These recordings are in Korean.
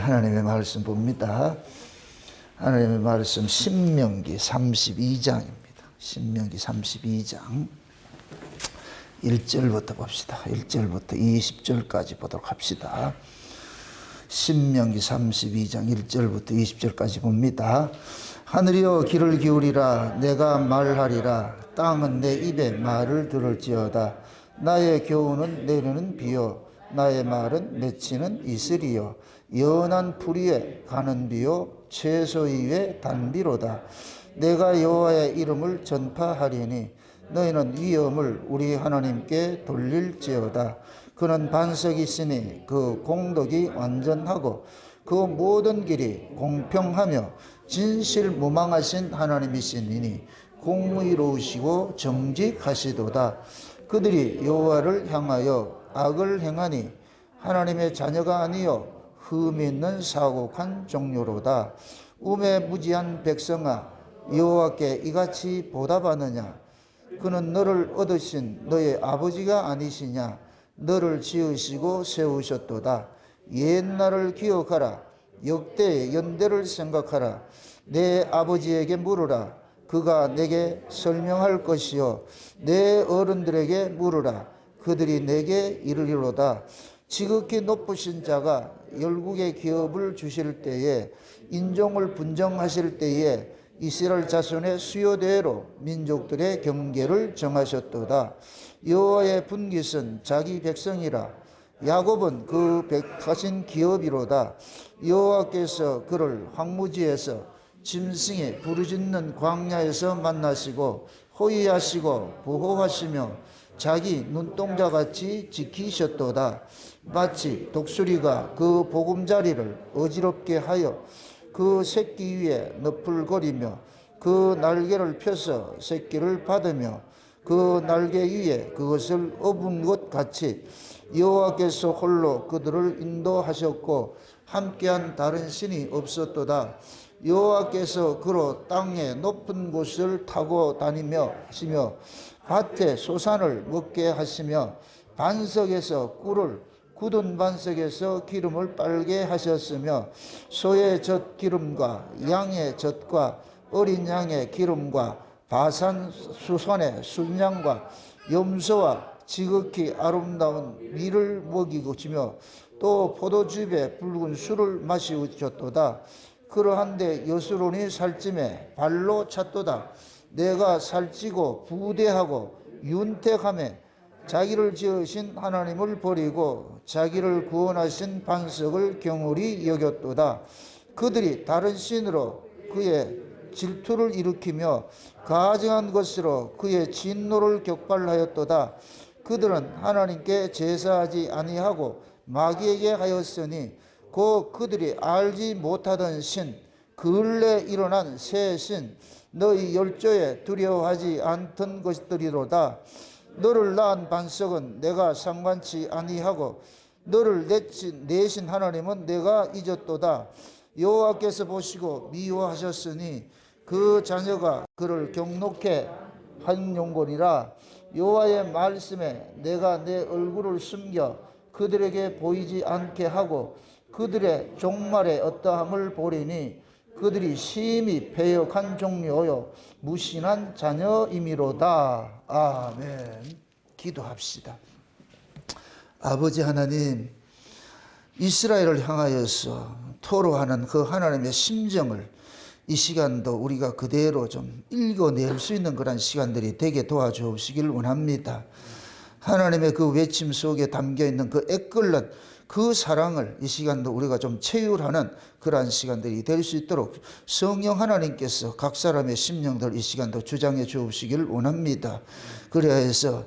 하나님의 말씀 봅니다. 하나님의 말씀 신명기 32장입니다. 신명기 32장 1절부터 봅시다. 1절부터 20절까지 보도록 합시다. 신명기 32장 1절부터 20절까지 봅니다. 하늘이여 귀를 기울이라. 내가 말하리라. 땅은 내 입의 말을 들을지어다. 나의 교훈은 내리는 비요 나의 말은 맺히는 이슬이요 연한 풀 위에 가는 비요 채소 위에 단비로다. 내가 여호와의 이름을 전파하리니 너희는 위엄을 우리 하나님께 돌릴지어다. 그는 반석이 있으니 그 공덕이 완전하고 그 모든 길이 공평하며 진실무망하신 하나님이시니 공의로우시고 정직하시도다. 그들이 여호와를 향하여 악을 행하니 하나님의 자녀가 아니요 흠 있는 사곡한 종류로다. 우매무지한 백성아, 여호와께 이같이 보답하느냐? 그는 너를 얻으신 너의 아버지가 아니시냐? 너를 지으시고 세우셨도다. 옛날을 기억하라. 역대의 연대를 생각하라. 내 아버지에게 물으라. 그가 내게 설명할 것이요 내 어른들에게 물으라. 그들이 내게 이르리로다. 지극히 높으신 자가 열국의 기업을 주실 때에 인종을 분정하실 때에 이스라엘 자손의 수요대로 민족들의 경계를 정하셨도다. 여호와의 분깃은 자기 백성이라. 야곱은 그 백하신 기업이로다. 여호와께서 그를 황무지에서 짐승이 부르짖는 광야에서 만나시고 호위하시고 보호하시며 자기 눈동자같이 지키셨도다. 마치 독수리가 그 보금자리를 어지럽게 하여 그 새끼 위에 너풀거리며 그 날개를 펴서 새끼를 받으며 그 날개 위에 그것을 업은 것 같이 여호와께서 홀로 그들을 인도하셨고 함께한 다른 신이 없었도다. 여호와께서 그로 땅의 높은 곳을 타고 다니며 하시며 밭에 소산을 먹게 하시며 반석에서 꿀을 굳은 반석에서 기름을 빨게 하셨으며 소의 젖 기름과 양의 젖과 어린 양의 기름과 바산 수산의 순양과 염소와 지극히 아름다운 밀을 먹이고 주며 또 포도즙에 붉은 술을 마시우셨도다. 그러한데 여수론이 살찜에 발로 찼도다. 내가 살찌고 부대하고 윤택하며 자기를 지으신 하나님을 버리고 자기를 구원하신 반석을 경홀히 여겼도다. 그들이 다른 신으로 그의 질투를 일으키며 가증한 것으로 그의 진노를 격발하였도다. 그들은 하나님께 제사하지 아니하고 마귀에게 하였으니 곧 그들이 알지 못하던 신, 근래 일어난 새 신, 너희 열조에 두려워하지 않던 것들이로다. 너를 낳은 반석은 내가 상관치 아니하고 너를 내신 하나님은 내가 잊었도다. 여호와께서 보시고 미워하셨으니 그 자녀가 그를 경록해 한 용곤이라. 여호와의 말씀에 내가 내 얼굴을 숨겨 그들에게 보이지 않게 하고 그들의 종말에 어떠함을 보리니 그들이 심히 패역한 종류요 무신한 자녀이미로다. 아멘. 기도합시다. 아버지 하나님, 이스라엘을 향하여서 토로하는 그 하나님의 심정을 이 시간도 우리가 그대로 좀 읽어낼 수 있는 그런 시간들이 되게 도와주시길 원합니다. 하나님의 그 외침 속에 담겨있는 그 애끓는 그 사랑을 이 시간도 우리가 좀 체휼하는 그러한 시간들이 될 수 있도록 성령 하나님께서 각 사람의 심령들 이 시간도 주장해 주시길 원합니다. 그래야 해서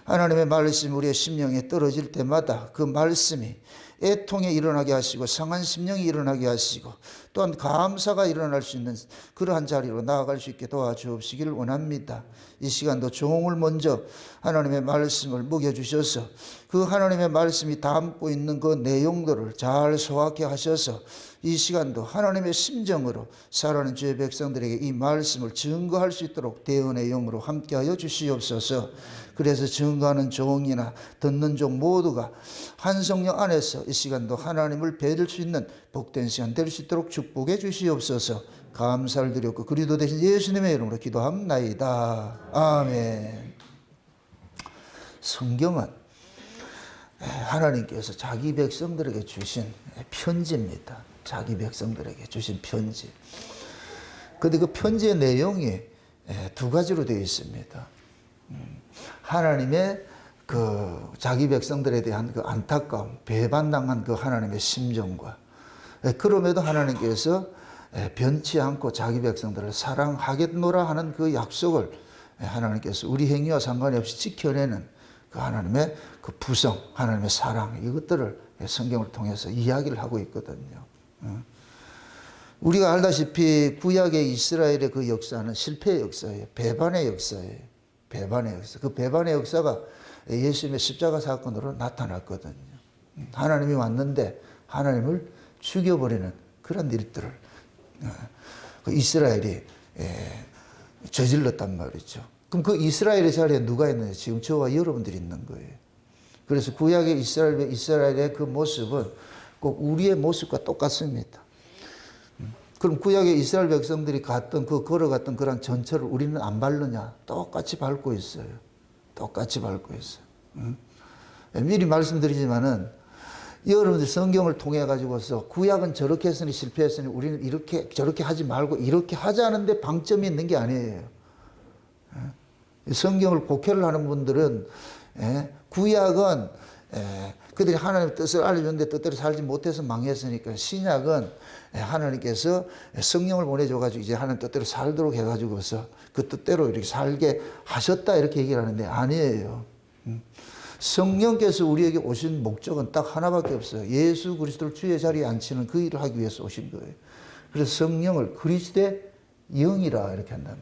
하나님의 말씀이 우리의 심령에 떨어질 때마다 그 말씀이 애통에 일어나게 하시고 상한 심령이 일어나게 하시고 또한 감사가 일어날 수 있는 그러한 자리로 나아갈 수 있게 도와주시기를 원합니다. 이 시간도 종을 먼저 하나님의 말씀을 먹여주셔서 그 하나님의 말씀이 담고 있는 그 내용들을 잘 소화케 하셔서 이 시간도 하나님의 심정으로 살아가는 주의 백성들에게 이 말씀을 증거할 수 있도록 대언의 영으로 함께하여 주시옵소서. 그래서 증거하는 종이나 듣는 종 모두가 한 성령 안에서 이 시간도 하나님을 뵐 수 있는 복된 시간 될 수 있도록 축복해 주시옵소서. 감사를 드렸고 그리스도 대신 예수님의 이름으로 기도합나이다. 아멘. 성경은 하나님께서 자기 백성들에게 주신 편지입니다. 자기 백성들에게 주신 편지. 그런데 그 편지의 내용이 두 가지로 되어 있습니다. 하나님의 그 자기 백성들에 대한 그 안타까움, 배반당한 그 하나님의 심정과, 그럼에도 하나님께서 변치 않고 자기 백성들을 사랑하겠노라 하는 그 약속을 하나님께서 우리 행위와 상관이 없이 지켜내는 그 하나님의 그 부성, 하나님의 사랑, 이것들을 성경을 통해서 이야기를 하고 있거든요. 우리가 알다시피 구약의 이스라엘의 그 역사는 실패의 역사예요. 배반의 역사예요. 배반의 역사. 그 배반의 역사가 예수님의 십자가 사건으로 나타났거든요. 하나님이 왔는데 하나님을 죽여버리는 그런 일들을 그 이스라엘이 저질렀단 말이죠. 그럼 그 이스라엘의 자리에 누가 있느냐? 지금 저와 여러분들이 있는 거예요. 그래서 구약의 이스라엘의 그 모습은 꼭 우리의 모습과 똑같습니다. 그럼 구약의 이스라엘 백성들이 걸어갔던 그런 전철을 우리는 안 밟느냐? 똑같이 밟고 있어요. 똑같이 밟고 있어요. 미리 말씀드리지만은 여러분들 성경을 통해 가지고서 구약은 저렇게 했으니 실패했으니 우리는 이렇게 저렇게 하지 말고 이렇게 하자는데 방점이 있는 게 아니에요. 성경을 곡해를 하는 분들은 구약은 그들이 하나님의 뜻을 알려줬는데 뜻대로 살지 못해서 망했으니까 신약은 하나님께서 성령을 보내줘가지고 이제 하나님 뜻대로 살도록 해가지고서 그 뜻대로 이렇게 살게 하셨다 이렇게 얘기를 하는데 아니에요. 성령께서 우리에게 오신 목적은 딱 하나밖에 없어요. 예수 그리스도를 주의 자리에 앉히는 그 일을 하기 위해서 오신 거예요. 그래서 성령을 그리스도의 영이라 이렇게 한단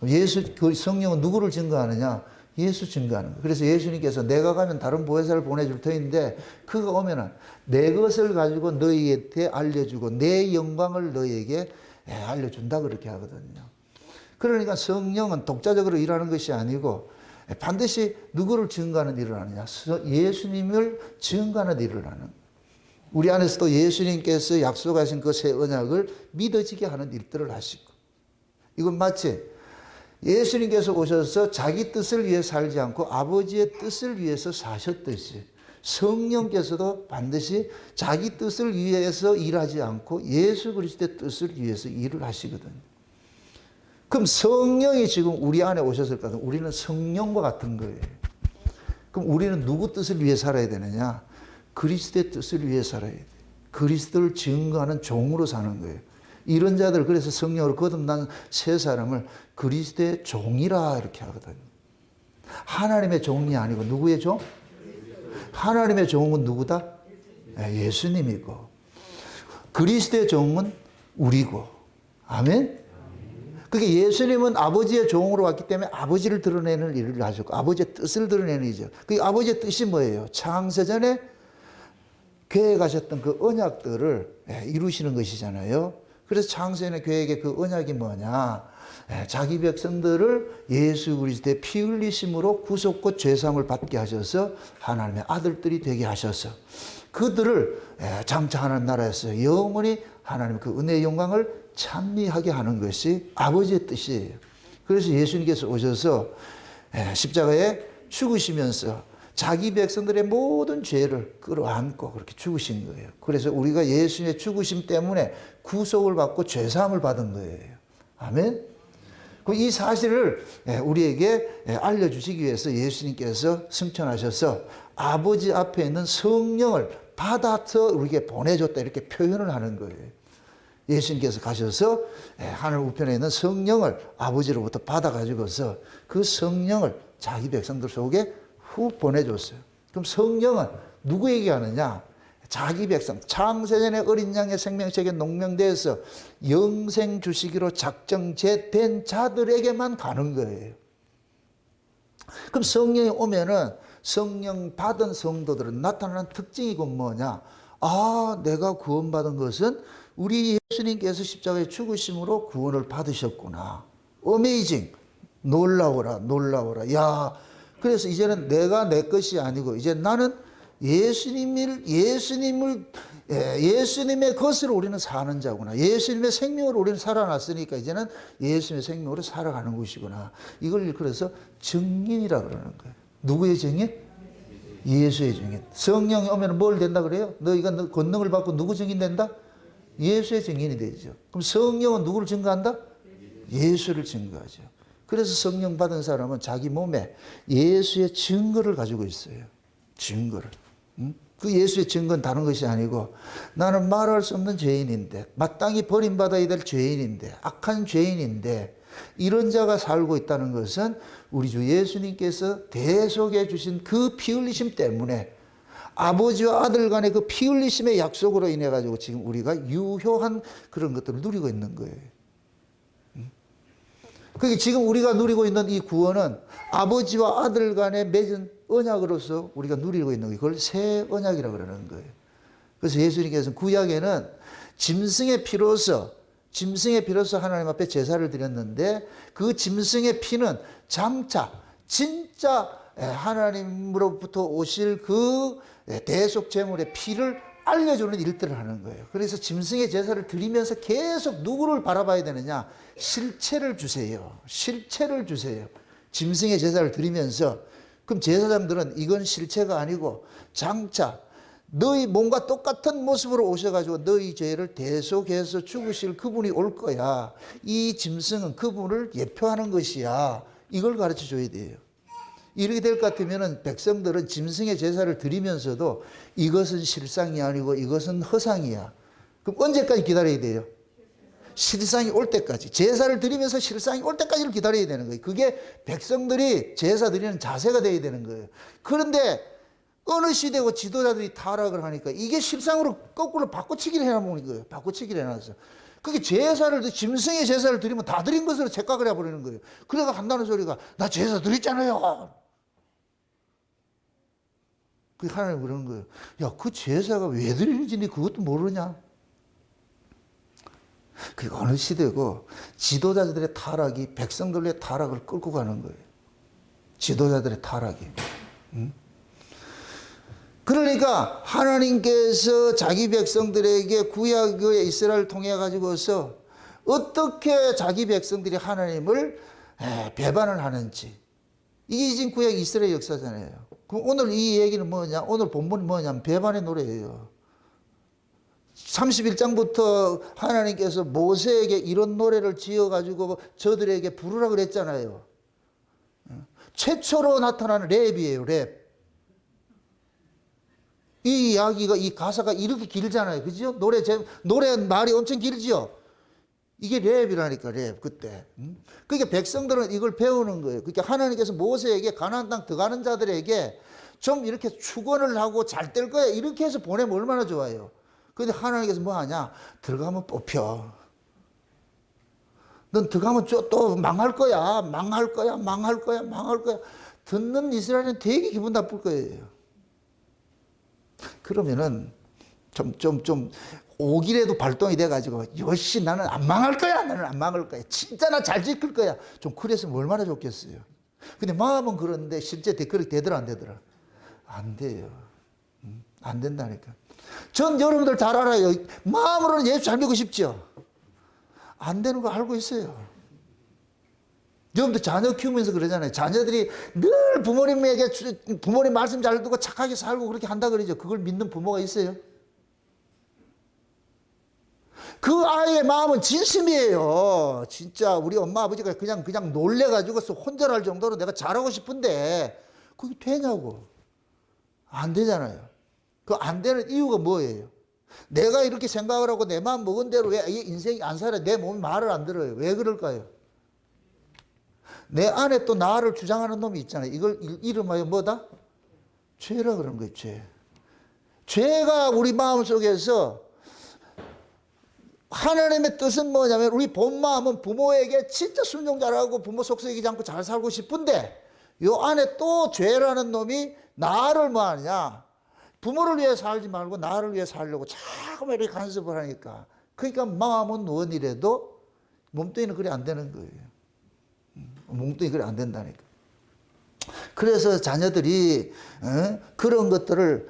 말이에요. 그 성령은 누구를 증거하느냐? 예수 증거하는 거예요. 그래서 예수님께서 내가 가면 다른 보혜사를 보내줄 터인데 그가 오면은 내 것을 가지고 너희한테 알려주고 내 영광을 너희에게 알려준다 그렇게 하거든요. 그러니까 성령은 독자적으로 일하는 것이 아니고 반드시 누구를 증거하는 일을 하느냐? 예수님을 증거하는 일을 하는. 우리 안에서도 예수님께서 약속하신 그 새 언약을 믿어지게 하는 일들을 하시고. 이건 마치 예수님께서 오셔서 자기 뜻을 위해 살지 않고 아버지의 뜻을 위해서 사셨듯이 성령께서도 반드시 자기 뜻을 위해서 일하지 않고 예수 그리스도의 뜻을 위해서 일을 하시거든요. 그럼 성령이 지금 우리 안에 오셨을 까 우리는 성령과 같은 거예요. 그럼 우리는 누구 뜻을 위해 살아야 되느냐? 그리스도의 뜻을 위해 살아야 돼요. 그리스도를 증거하는 종으로 사는 거예요. 이런 자들, 그래서 성령으로 거듭난 새 사람을 그리스도의 종이라 이렇게 하거든요. 하나님의 종이 아니고 누구의 종? 하나님의 종은 누구다? 예수님이고 그리스도의 종은 우리고. 아멘? 그게 예수님은 아버지의 종으로 왔기 때문에 아버지를 드러내는 일을 하셨고 아버지의 뜻을 드러내는 일이죠. 그 아버지의 뜻이 뭐예요? 창세전에 계획하셨던 그 언약들을 이루시는 것이잖아요. 그래서 창세전에 계획의 그 언약이 뭐냐? 자기 백성들을 예수 그리스도의 피 흘리심으로 구속과 죄사함을 받게 하셔서 하나님의 아들들이 되게 하셔서 그들을 장차 하나님 나라에서 영원히 하나님 그 은혜의 영광을 찬미하게 하는 것이 아버지의 뜻이에요. 그래서 예수님께서 오셔서 십자가에 죽으시면서 자기 백성들의 모든 죄를 끌어안고 그렇게 죽으신 거예요. 그래서 우리가 예수님의 죽으심 때문에 구속을 받고 죄사함을 받은 거예요. 아멘. 이 사실을 우리에게 알려주시기 위해서 예수님께서 승천하셔서 아버지 앞에 있는 성령을 받아서 우리에게 보내줬다 이렇게 표현을 하는 거예요. 예수님께서 가셔서 하늘 우편에 있는 성령을 아버지로부터 받아가지고서 그 성령을 자기 백성들 속에 훅 보내줬어요. 그럼 성령은 누구에게 하느냐? 자기 백성, 창세전에 어린 양의 생명책에 농명되어서 영생 주시기로 작정된 자들에게만 가는 거예요. 그럼 성령이 오면은 성령 받은 성도들은 나타나는 특징이 곧 뭐냐? 아, 내가 구원받은 것은 우리 예수님께서 십자가에 죽으심으로 구원을 받으셨구나. 어메이징. 놀라워라, 놀라워라. 야, 그래서 이제는 내가 내 것이 아니고 이제 나는 예수님의 것으로 우리는 사는 자구나. 예수님의 생명으로 우리는 살아났으니까 이제는 예수님의 생명으로 살아가는 것이구나. 이걸 그래서 증인이라고 그러는 거예요. 누구의 증인? 예수의 증인. 성령이 오면 뭘 된다 그래요? 너희가 권능을 받고 누구 증인 된다? 예수의 증인이 되죠. 그럼 성령은 누구를 증거한다? 예수를 증거하죠. 그래서 성령 받은 사람은 자기 몸에 예수의 증거를 가지고 있어요. 증거를. 그 예수의 증거는 다른 것이 아니고 나는 말할 수 없는 죄인인데 마땅히 버림받아야 될 죄인인데 악한 죄인인데 이런 자가 살고 있다는 것은 우리 주 예수님께서 대속해 주신 그 피 흘리심 때문에 아버지와 아들 간의 그 피 흘리심의 약속으로 인해 가지고 지금 우리가 유효한 그런 것들을 누리고 있는 거예요. 그게 지금 우리가 누리고 있는 이 구원은 아버지와 아들 간에 맺은 언약으로서 우리가 누리고 있는 거예요. 그걸 새 언약이라고 그러는 거예요. 그래서 예수님께서는 구약에는 짐승의 피로서 하나님 앞에 제사를 드렸는데 그 짐승의 피는 장차 진짜 하나님으로부터 오실 그 대속 제물의 피를 알려주는 일들을 하는 거예요. 그래서 짐승의 제사를 드리면서 계속 누구를 바라봐야 되느냐? 실체를 주세요. 실체를 주세요. 짐승의 제사를 드리면서 그럼 제사장들은 이건 실체가 아니고 장차 너희 몸과 똑같은 모습으로 오셔가지고 너희 죄를 대속해서 죽으실 그분이 올 거야. 이 짐승은 그분을 예표하는 것이야. 이걸 가르쳐 줘야 돼요. 이렇게 될 것 같으면 백성들은 짐승의 제사를 드리면서도 이것은 실상이 아니고 이것은 허상이야. 그럼 언제까지 기다려야 돼요? 실상이 올 때까지. 제사를 드리면서 실상이 올 때까지를 기다려야 되는 거예요. 그게 백성들이 제사 드리는 자세가 돼야 되는 거예요. 그런데 어느 시대고 지도자들이 타락을 하니까 이게 실상으로 거꾸로 바꿔치기를 해놓은 거예요. 바꿔치기를 해놨어. 그게 짐승의 제사를 드리면 다 드린 것으로 착각을 해버리는 거예요. 그래가 한다는 소리가 나 제사 드렸잖아요. 그 하나님 그러는 거예요. 야, 그 제사가 왜 드리는지 니 그것도 모르냐? 그 어느 시대고 지도자들의 타락이 백성들의 타락을 끌고 가는 거예요. 지도자들의 타락이. 그러니까 하나님께서 자기 백성들에게 구약의 이스라엘을 통해 가지고서 어떻게 자기 백성들이 하나님을 배반을 하는지 이게 지금 구약 이스라엘 역사잖아요. 그럼 오늘 이 얘기는 뭐냐? 오늘 본문이 뭐냐면 배반의 노래예요. 31장부터 하나님께서 모세에게 이런 노래를 지어가지고 저들에게 부르라 그랬잖아요. 최초로 나타나는 랩이에요, 랩. 이 이야기가, 이 가사가 이렇게 길잖아요. 그죠? 노래 말이 엄청 길죠? 이게 랩이라니까, 랩, 그때. 그러니까 백성들은 이걸 배우는 거예요. 그러니까 하나님께서 모세에게 가나안 땅 들어가는 자들에게 좀 이렇게 축원을 하고 잘 될 거야. 이렇게 해서 보내면 얼마나 좋아요. 근데 하나님께서 뭐 하냐? 들어가면 뽑혀. 넌 들어가면 또 망할 거야. 망할 거야. 망할 거야. 망할 거야. 듣는 이스라엘은 되게 기분 나쁠 거예요. 그러면은 좀 오기라도 발동이 돼가지고 역시 나는 안 망할 거야. 나는 안 망할 거야. 진짜 나 잘 지킬 거야. 좀 그랬으면 얼마나 좋겠어요. 근데 마음은 그런데 실제 그렇게 되더라 안 되더라? 안 돼요. 안 된다니까. 전 여러분들 잘 알아요. 마음으로는 예수 잘 믿고 싶죠? 안 되는 거 알고 있어요. 여러분들 자녀 키우면서 그러잖아요. 자녀들이 늘 부모님 말씀 잘 듣고 착하게 살고 그렇게 한다 그러죠. 그걸 믿는 부모가 있어요? 그 아이의 마음은 진심이에요. 진짜 우리 엄마 아버지가 그냥 놀래가지고 혼절할 정도로 내가 잘하고 싶은데 그게 되냐고. 안 되잖아요. 그 안 되는 이유가 뭐예요? 내가 이렇게 생각을 하고 내 마음 먹은 대로 왜 인생이 안 살아? 내 몸이 말을 안 들어요. 왜 그럴까요? 내 안에 또 나를 주장하는 놈이 있잖아요. 이걸 이름하여 뭐다? 죄라 그런 거예요, 죄. 죄가 우리 마음 속에서 하나님의 뜻은 뭐냐면 우리 본 마음은 부모에게 진짜 순종 잘하고 부모 속썩이지 않고 잘 살고 싶은데 요 안에 또 죄라는 놈이 나를 뭐 하느냐? 부모를 위해 살지 말고 나를 위해 살려고 자꾸 이렇게 간섭을 하니까 그러니까 마음은 원이라도 몸뚱이는 그래 안 되는 거예요. 몸뚱이 그래 안 된다니까. 그래서 자녀들이 그런 것들을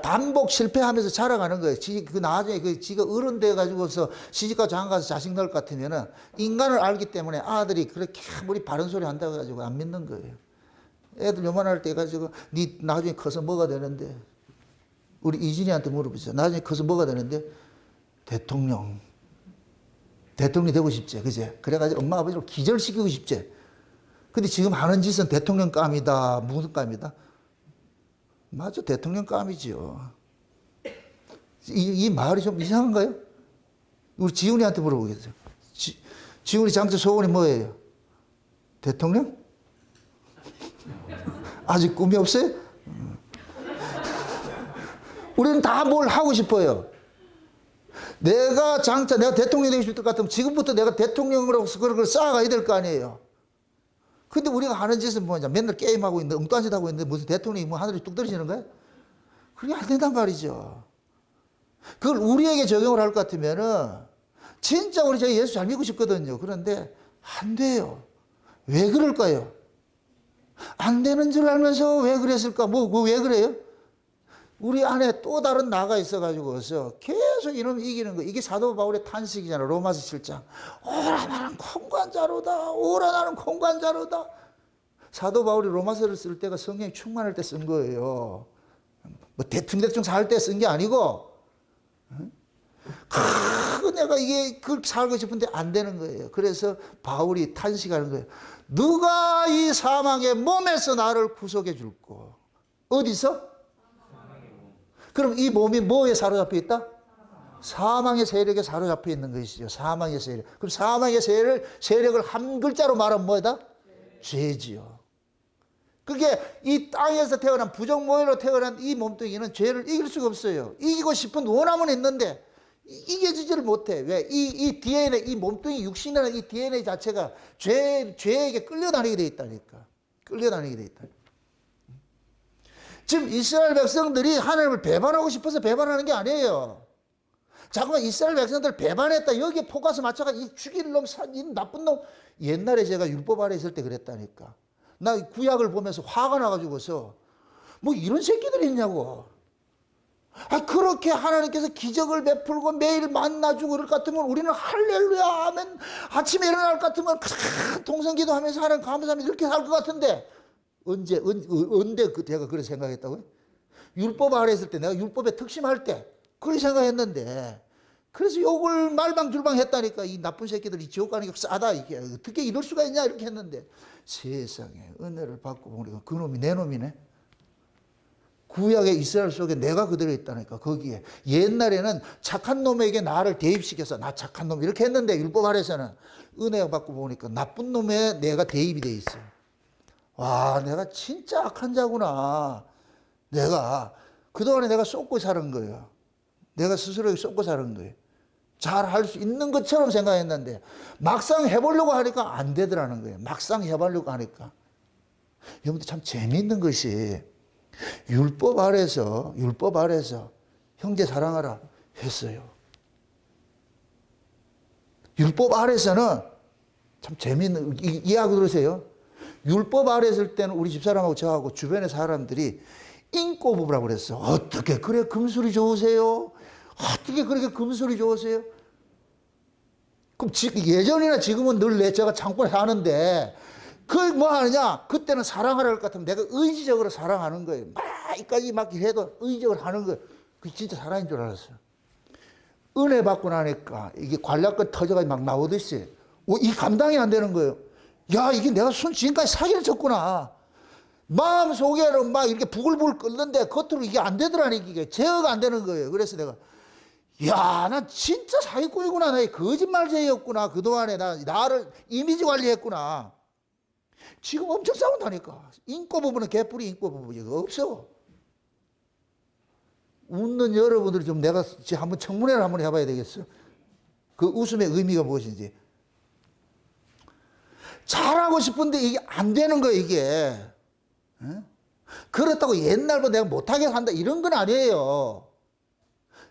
반복 실패하면서 자라가는 거예요. 그 나중에 지가 어른 돼가지고서 시집가서 장가서 자식 낳을 것 같으면은 인간을 알기 때문에 아들이 그렇게 아무리 바른 소리 한다고 해가지고 안 믿는 거예요. 애들 요만할 때 해가지고 니 나중에 커서 뭐가 되는데? 우리 이진이한테 물어보세요. 나중에 커서 뭐가 되는데? 대통령이 되고 싶지, 그제? 그래가지고 엄마 아버지를 기절시키고 싶지. 근데 지금 하는 짓은 대통령 감이다, 무슨 감이다? 맞아, 대통령 감이지요. 이 말이 좀 이상한가요? 우리 지훈이한테 물어보겠어요. 지훈이 장차 소원이 뭐예요? 대통령? 아직 꿈이 없어요? 우리는 다 뭘 하고 싶어요. 내가 대통령이 되고 싶을 것 같으면 지금부터 내가 대통령으로서 그런 걸 쌓아가야 될 거 아니에요. 근데 우리가 하는 짓은 뭐냐. 맨날 게임하고 있는데, 엉뚱한 짓 하고 있는데, 무슨 대통령이 뭐 하늘에 뚝 떨어지는 거야? 그게 안 된단 말이죠. 그걸 우리에게 적용을 할 것 같으면은, 진짜 저 예수 잘 믿고 싶거든요. 그런데, 안 돼요. 왜 그럴까요? 안 되는 줄 알면서 왜 그랬을까? 왜 그래요? 우리 안에 또 다른 나가 있어가지고서 계속 이놈이 이기는 거. 이게 사도 바울의 탄식이잖아. 로마서 7장. 오라 나는 공관자로다. 오라 나는 공관자로다. 사도 바울이 로마서를 쓸 때가 성령이 충만할 때 쓴 거예요. 뭐 대충 살 때 쓴 게 아니고. 내가 그렇게 살고 싶은데 안 되는 거예요. 그래서 바울이 탄식하는 거예요. 누가 이 사망의 몸에서 나를 구속해 줄꼬? 어디서? 그럼 이 몸이 뭐에 사로잡혀 있다? 사망의 세력에 사로잡혀 있는 것이죠. 사망의 세력. 그럼 사망의 세력을 한 글자로 말하면 뭐다? 죄지요. 그게 이 땅에서 태어난 부정모의로 태어난 이 몸뚱이는 죄를 이길 수가 없어요. 이기고 싶은 원함은 있는데 이겨지지를 못해. 왜? 이 DNA, 이 몸뚱이 육신이라는 이 DNA 자체가 죄에게 끌려다니게 돼 있다니까. 끌려다니게 돼 있다. 지금 이스라엘 백성들이 하나님을 배반하고 싶어서 배반하는 게 아니에요. 자꾸만 이스라엘 백성들 배반했다. 여기에 포커스 맞춰가 이 죽일 놈, 이 나쁜 놈. 옛날에 제가 율법 아래 있을 때 그랬다니까. 나 구약을 보면서 화가 나가지고서 뭐 이런 새끼들이 있냐고. 그렇게 하나님께서 기적을 베풀고 매일 만나주고 그럴 것 같으면 우리는 할렐루야 아멘 아침에 일어날 것 같으면 동성기도 하면서 하나님 감사하며 이렇게 살 것 같은데 언제 제가 그렇게 생각했다고요? 율법 아래 있을 때 내가 율법에 특심할 때 그렇게 생각했는데 그래서 욕을 말방줄방 했다니까. 이 나쁜 새끼들이 지옥 가는 게 싸다. 이게 어떻게 이럴 수가 있냐 이렇게 했는데 세상에 은혜를 받고 보니까 그놈이 내 놈이네. 구약의 이스라엘 속에 내가 그대로 있다니까. 거기에 옛날에는 착한 놈에게 나를 대입시켜서 나 착한 놈 이렇게 했는데 율법 아래서는 은혜 받고 보니까 나쁜 놈에 내가 대입이 돼 있어요. 와, 내가 진짜 악한 자구나. 내가 그동안에 내가 쏟고 사는 거예요. 내가 스스로에게 쏟고 사는 거예요. 잘 할 수 있는 것처럼 생각했는데 막상 해보려고 하니까 안 되더라는 거예요. 막상 해보려고 하니까. 여러분들 참 재미있는 것이 율법 아래서 형제 사랑하라 했어요. 율법 아래서는 참 재미있는 이해하고 들으세요. 율법 아래 있을 때는 우리 집사람하고 저하고 주변의 사람들이 인꼬부부라고 그랬어. 어떻게 그래 금술이 좋으세요? 어떻게 그렇게 금술이 좋으세요? 그럼 예전이나 지금은 늘 제가 창고에 사는데 그걸 뭐 하느냐? 그때는 사랑하라 할 것 같으면 내가 의지적으로 사랑하는 거예요. 이까지 막 해도 의지적으로 하는 거예요. 그게 진짜 사랑인 줄 알았어요. 은혜 받고 나니까 이게 관략근 터져가지고 막 나오듯이 이 감당이 안 되는 거예요. 야, 이게 내가 지금까지 사기를 쳤구나. 마음 속에는 막 이렇게 부글부글 끓는데 겉으로 이게 안 되더라니. 이게 제어가 안 되는 거예요. 그래서 내가 야, 나 진짜 사기꾼이구나. 나 거짓말쟁이였구나. 그동안에 나를 이미지 관리했구나. 지금 엄청 싸운다니까. 인꼬 부부는 개뿔이 인꼬 부부 없어. 웃는 여러분들이 좀 내가 한번 청문회를 한번 해봐야 되겠어. 그 웃음의 의미가 무엇인지. 잘하고 싶은데 이게 안 되는 거예요, 이게. 그렇다고 옛날보다 내가 못하게 한다 이런 건 아니에요.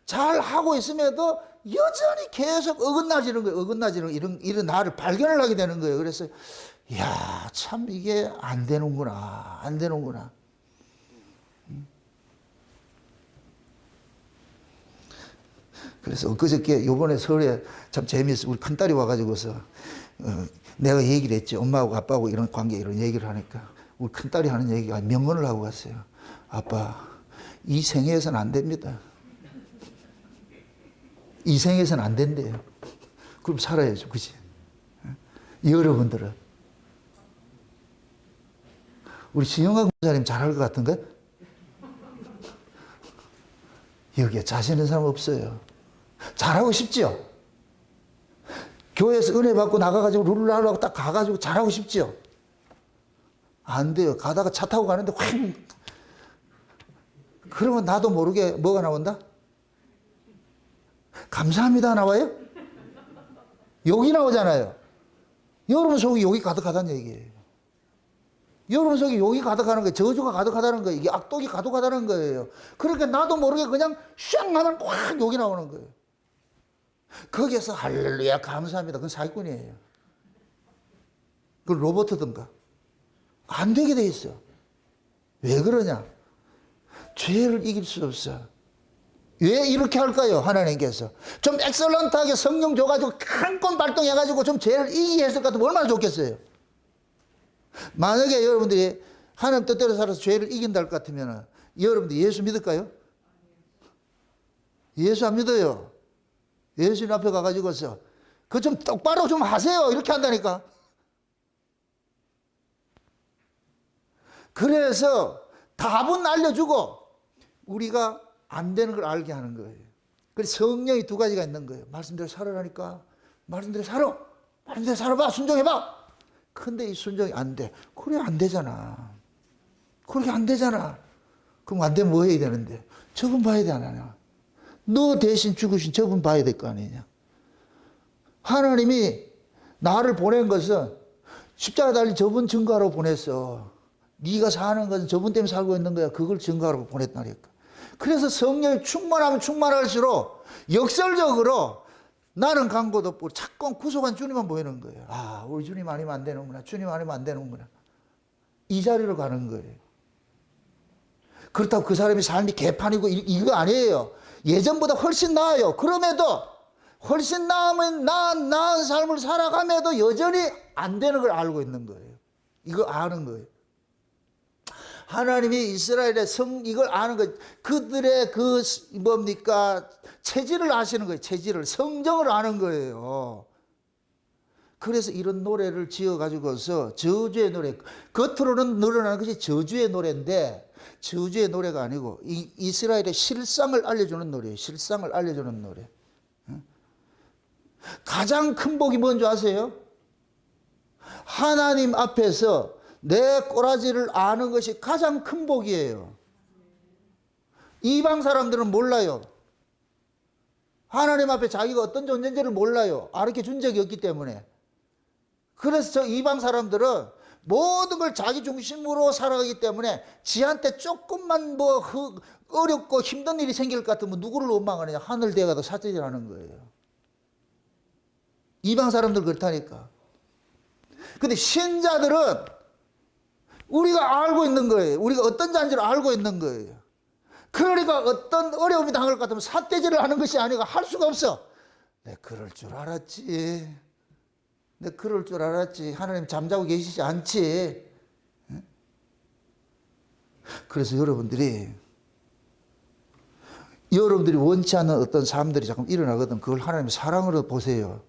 잘 하고 있음에도 여전히 계속 어긋나지는 거예요. 어긋나지는 이런 나를 발견을 하게 되는 거예요. 그래서 야, 참 이게 안 되는구나. 안 되는구나. 그래서 엊그저께 요번에 서울에 참 재미있어. 우리 큰딸이 와가지고서 내가 얘기를 했지. 엄마하고 아빠하고 이런 관계 이런 얘기를 하니까 우리 큰딸이 하는 얘기가 명언을 하고 갔어요. 아빠, 이 생애에서는 안 됩니다. 이 생에서는 안 된대요. 그럼 살아야죠. 그치? 여러분들은. 우리 신영학 목사님 잘할 것 같은가? 여기에 자신 있는 사람 없어요. 잘하고 싶죠? 교회에서 은혜 받고 나가가지고 룰루라고 딱 가가지고 잘하고 싶죠? 안 돼요. 가다가 차 타고 가는데 확. 그러면 나도 모르게 뭐가 나온다? 감사합니다 나와요? 욕이 나오잖아요. 여러분 속에 욕이 가득하다는 얘기예요. 여러분 속에 욕이 가득하는 거예요. 저주가 가득하다는 거예요. 이게 악독이 가득하다는 거예요. 그러니까 나도 모르게 그냥 샹 하면 확 욕이 나오는 거예요. 거기에서 할렐루야 감사합니다. 그건 사기꾼이에요. 그건 로봇이든가. 안 되게 돼 있어. 왜 그러냐? 죄를 이길 수 없어. 왜 이렇게 할까요? 하나님께서 좀 엑셀런트하게 성령 줘가지고 한 건 발동해가지고 좀 죄를 이기게 했을 것 같으면 얼마나 좋겠어요. 만약에 여러분들이 하나님 뜻대로 살아서 죄를 이긴다 할 것 같으면 여러분들 예수 믿을까요? 예수 안 믿어요. 예수님 앞에 가가지고서 그거 좀 똑바로 좀 하세요 이렇게 한다니까. 그래서 답은 알려주고 우리가 안 되는 걸 알게 하는 거예요. 그래서 성령이 두 가지가 있는 거예요. 말씀대로 살아라니까. 말씀대로 살아. 말씀대로 살아봐. 순종해봐. 근데 이 순종이 안 돼. 그래 안 되잖아. 그렇게 안 되잖아. 그럼 안 되면 뭐 해야 되는데? 저분 봐야 되나? 너 대신 죽으신 저분 봐야 될 거 아니냐. 하나님이 나를 보낸 것은 십자가 달린 저분 증거하러 보냈어. 네가 사는 것은 저분 때문에 살고 있는 거야. 그걸 증거하러 보냈다니까. 그래서 성령이 충만하면 충만할수록 역설적으로 나는 간 곳 없고 자꾸 구속한 주님만 보이는 거예요. 아, 우리 주님 아니면 안 되는구나. 주님 아니면 안 되는구나. 이 자리로 가는 거예요. 그렇다고 그 사람이 삶이 개판이고 이거 아니에요. 예전보다 훨씬 나아요. 그럼에도 훨씬 나은 삶을 살아감에도 여전히 안 되는 걸 알고 있는 거예요. 이거 아는 거예요. 하나님이 이스라엘의 이걸 아는 거예요. 그들의 체질을 아시는 거예요. 체질을. 성정을 아는 거예요. 그래서 이런 노래를 지어가지고서 저주의 노래. 겉으로는 늘어나는 것이 저주의 노래인데 저주의 노래가 아니고 이스라엘의 실상을 알려주는 노래예요. 실상을 알려주는 노래. 가장 큰 복이 뭔지 아세요? 하나님 앞에서 내 꼬라지를 아는 것이 가장 큰 복이에요. 이방 사람들은 몰라요. 하나님 앞에 자기가 어떤 존재인지를 몰라요. 알게 준 적이 없기 때문에. 그래서 저 이방 사람들은 모든 걸 자기 중심으로 살아가기 때문에 지한테 조금만 어렵고 힘든 일이 생길 것 같으면 누구를 원망하느냐? 하늘 대가도 사죄질하는 거예요. 이방 사람들 그렇다니까. 근데 신자들은 우리가 알고 있는 거예요. 우리가 어떤 자인지를 알고 있는 거예요. 그러니까 어떤 어려움이 당할 것 같으면 삿대질을 하는 것이 아니고 할 수가 없어. 내 그럴 줄 알았지. 내 그럴 줄 알았지. 하나님 잠자고 계시지 않지. 그래서 여러분들이 원치 않는 어떤 삶들이 자꾸 일어나거든. 그걸 하나님의 사랑으로 보세요.